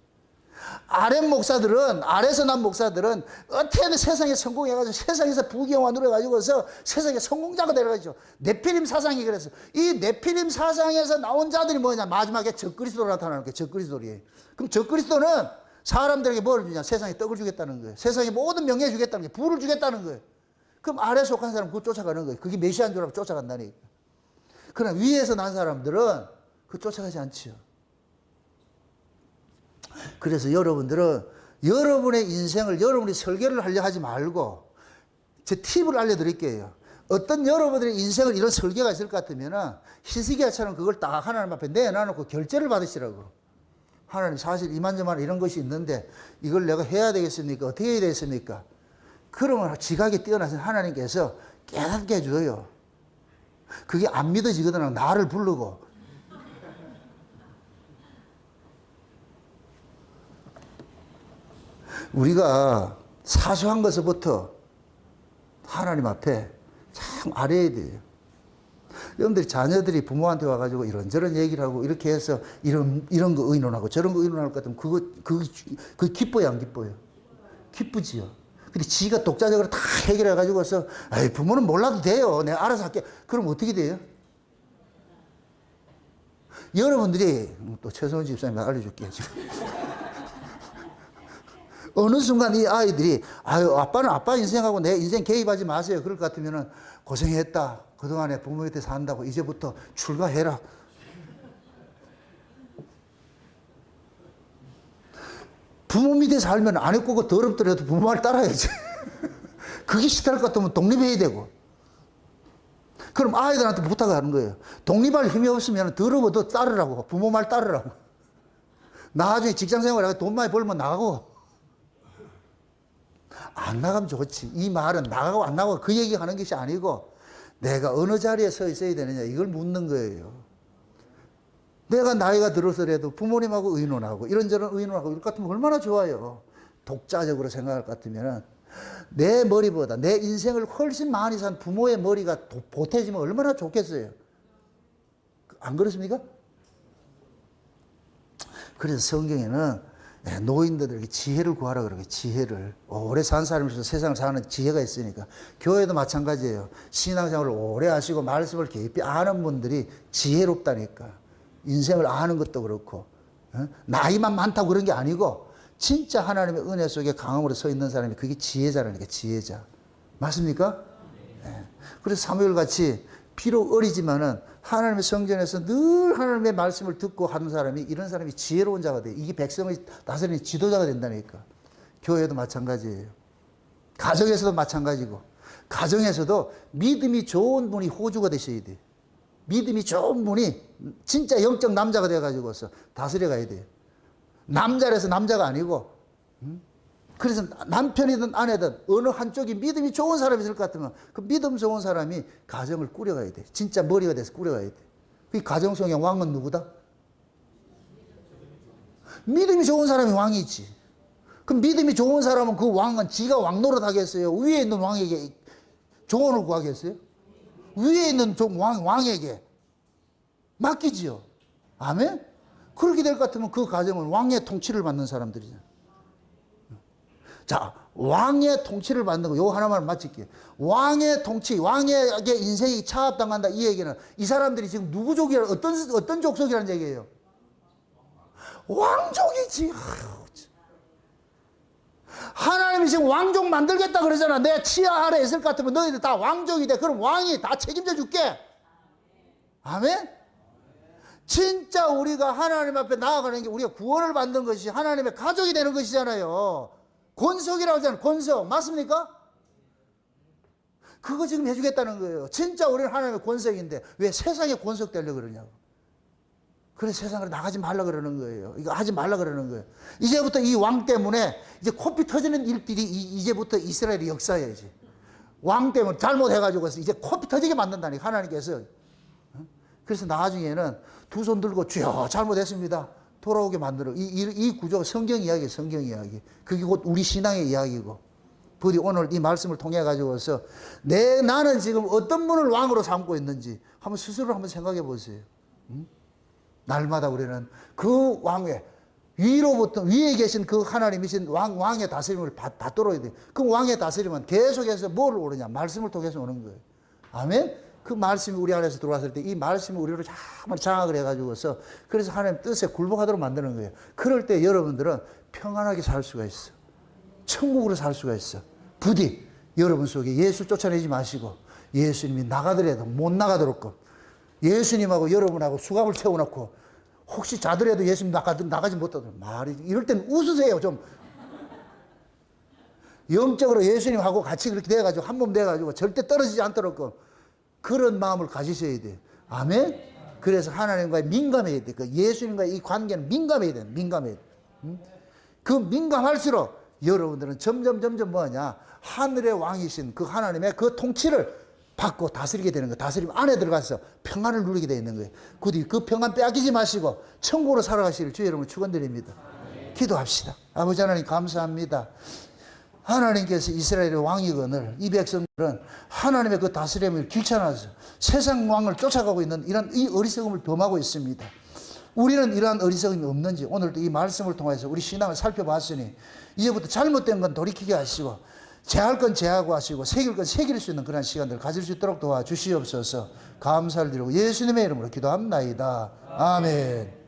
Speaker 1: 아래서 난 목사들은 어떻게든 세상에 성공해가지고 세상에서 부귀영화 누려가지고서 세상에 성공자가 되어가지고 네피림 사상이 그래서 이 네피림 사상에서 나온 자들이 뭐냐? 마지막에 적그리스도로 나타나는 거예요. 적그리스도리. 그럼 적그리스도는 사람들에게 뭘 주냐? 세상에 떡을 주겠다는 거예요. 세상에 모든 명예 주겠다는 거예요. 부를 주겠다는 거예요. 그럼 아래 속한 사람은 그거 쫓아가는 거예요. 그게 메시아인 줄 알고 쫓아간다니까. 그러나 위에서 난 사람들은 그거 쫓아가지 않지요. 그래서 여러분들은 여러분의 인생을 여러분이 설계를 하려 하지 말고 제 팁을 알려드릴게요. 어떤 여러분들의 인생을 이런 설계가 있을 것 같으면 히스기야처럼 그걸 딱 하나님 앞에 내놔놓고 결제를 받으시라고. 하나님 사실 이만저만 이런 것이 있는데 이걸 내가 해야 되겠습니까? 어떻게 해야 되겠습니까? 그러면 지각이 뛰어나신 하나님께서 깨닫게 해줘요. 그게 안 믿어지거든. 나를 부르고. 우리가 사소한 것부터 하나님 앞에 참 알아야 돼요. 여러분들이 자녀들이 부모한테 와가지고 이런저런 얘기를 하고 이렇게 해서 이런 거 의논하고 저런 거 의논할 것 같으면 그거 기뻐요, 안 기뻐요? 기쁘지요. 근데 지가 독자적으로 다 해결해가지고서 부모는 몰라도 돼요. 내가 알아서 할게. 그럼 어떻게 돼요? 여러분들이 또 최성원 집사님 알려줄게요. 지금. 어느 순간 이 아이들이 아빠는 아빠 인생하고 내 인생 개입하지 마세요. 그럴 것 같으면 고생했다. 그동안에 부모 밑에 산다고 이제부터 출가해라. 부모 밑에 살면 안 했고 더럽더라도 부모 말 따라야지. 그게 싫다할 것 같으면 독립해야 되고. 그럼 아이들한테 부탁하는 거예요. 독립할 힘이 없으면 더러워도 따르라고. 부모 말 따르라고. 나중에 직장생활 돈 많이 벌면 나가고. 안 나가면 좋지. 이 말은 나가고 안 나가고 그 얘기 하는 것이 아니고 내가 어느 자리에 서 있어야 되느냐 이걸 묻는 거예요. 내가 나이가 들어서라도 부모님하고 의논하고 이런저런 의논하고 이럴 것 같으면 얼마나 좋아요. 독자적으로 생각할 것 같으면 내 머리보다 내 인생을 훨씬 많이 산 부모의 머리가 보태지면 얼마나 좋겠어요. 안 그렇습니까? 그래서 성경에는 노인들에게 지혜를 구하라 그러고 지혜를. 오래 산 사람으로서 세상을 사는 지혜가 있으니까. 교회도 마찬가지예요. 신앙생활을 오래 하시고 말씀을 깊이 아는 분들이 지혜롭다니까. 인생을 아는 것도 그렇고 나이만 많다고 그런 게 아니고 진짜 하나님의 은혜 속에 강함으로 서 있는 사람이 그게 지혜자라니까. 지혜자. 맞습니까? 네. 그래서 사무엘같이 비록 어리지만은 하나님의 성전에서 늘 하나님의 말씀을 듣고 하는 사람이 이런 사람이 지혜로운 자가 돼요. 이게 백성의 다스리는 지도자가 된다니까. 교회도 마찬가지예요. 가정에서도 마찬가지고 가정에서도 믿음이 좋은 분이 호주가 되셔야 돼요. 믿음이 좋은 분이 진짜 영적 남자가 돼가지고서 다스려 가야 돼요. 남자라서 남자가 아니고 그래서 남편이든 아내든 어느 한쪽이 믿음이 좋은 사람이 있을 것 같으면 그 믿음 좋은 사람이 가정을 꾸려가야 돼. 진짜 머리가 돼서 꾸려가야 돼. 그 가정성의 왕은 누구다? 믿음이 좋은 사람이 왕이지. 그럼 믿음이 좋은 사람은 그 왕은 지가 왕 노릇하겠어요? 위에 있는 왕에게 조언을 구하겠어요? 위에 있는 왕에게 맡기지요. 아멘? 그렇게 될 것 같으면 그 가정은 왕의 통치를 받는 사람들이잖아요. 자, 왕의 통치를 받는 거, 요거 하나만 마칠게요. 왕의 통치, 왕에게 인생이 차압당한다. 이 얘기는 이 사람들이 지금 누구 족이라, 어떤 족속이라는 얘기예요? 왕족이지. 하나님이 지금 왕족 만들겠다 그러잖아. 내 치아 아래 있을 것 같으면 너희들 다 왕족이 돼. 그럼 왕이 다 책임져 줄게. 아멘? 진짜 우리가 하나님 앞에 나아가는 게 우리가 구원을 받는 것이 하나님의 가족이 되는 것이잖아요. 권속이라고 하잖아요. 권속. 맞습니까? 그거 지금 해주겠다는 거예요. 진짜 우리는 하나님의 권속인데 왜 세상에 권속 되려고 그러냐고. 그래서 세상으로 나가지 말라 그러는 거예요. 이거 하지 말라 그러는 거예요. 이제부터 이 왕 때문에 이제 코피 터지는 일들이 이제부터 이스라엘의 역사예요. 왕 때문에 잘못해가지고 이제 코피 터지게 만든다니까 하나님께서. 그래서 나중에는 두 손 들고 주여 잘못했습니다. 돌아오게 만들어. 이 구조가 성경 이야기예요. 성경 이야기. 그게 곧 우리 신앙의 이야기고. 부디 오늘 이 말씀을 통해 가지고서 나는 지금 어떤 분을 왕으로 삼고 있는지 한번 스스로 한번 생각해 보세요. 날마다 우리는 그 왕의 위로부터 위에 계신 그 하나님이신 왕의 다스림을 받도록 해야 돼요. 그 왕의 다스림은 계속해서 뭘 오느냐? 말씀을 통해서 오는 거예요. 아멘? 그 말씀이 우리 안에서 들어왔을 때 이 말씀이 우리를 정말 장악을 해가지고서 그래서 하나님 뜻에 굴복하도록 만드는 거예요. 그럴 때 여러분들은 평안하게 살 수가 있어. 천국으로 살 수가 있어. 부디 여러분 속에 예수 쫓아내지 마시고 예수님이 나가더라도 못 나가도록 예수님하고 여러분하고 수갑을 채워놓고 혹시 자더라도 예수님 나가지 못하도록 말이 이럴 때는 웃으세요. 좀 영적으로 예수님하고 같이 그렇게 돼가지고 한 몸 돼가지고 절대 떨어지지 않도록 그런 마음을 가지셔야 돼요. 아멘? 그래서 하나님과의 민감해야 돼. 그 예수님과의 이 관계는 민감해야 돼. 민감해야 돼. 그 민감할수록 여러분들은 점점 뭐냐? 하늘의 왕이신 그 하나님의 그 통치를 받고 다스리게 되는 거예요. 다스림 안에 들어가서 평안을 누리게 되어 있는 거예요. 부디 그 평안 빼앗기지 마시고 천국으로 살아가시길 주의 이름으로 축원드립니다. 기도합시다. 아버지 하나님 감사합니다. 하나님께서 이스라엘의 왕이건을 이 백성들은 하나님의 그 다스림을 길쳐놔서 세상 왕을 쫓아가고 있는 이 어리석음을 범하고 있습니다. 우리는 이러한 어리석음이 없는지 오늘도 이 말씀을 통해서 우리 신앙을 살펴봤으니 이제부터 잘못된 건 돌이키게 하시고 제할 건 제하고 하시고 새길 건 새길 수 있는 그런 시간들을 가질 수 있도록 도와주시옵소서. 감사를 드리고 예수님의 이름으로 기도합나이다. 아멘.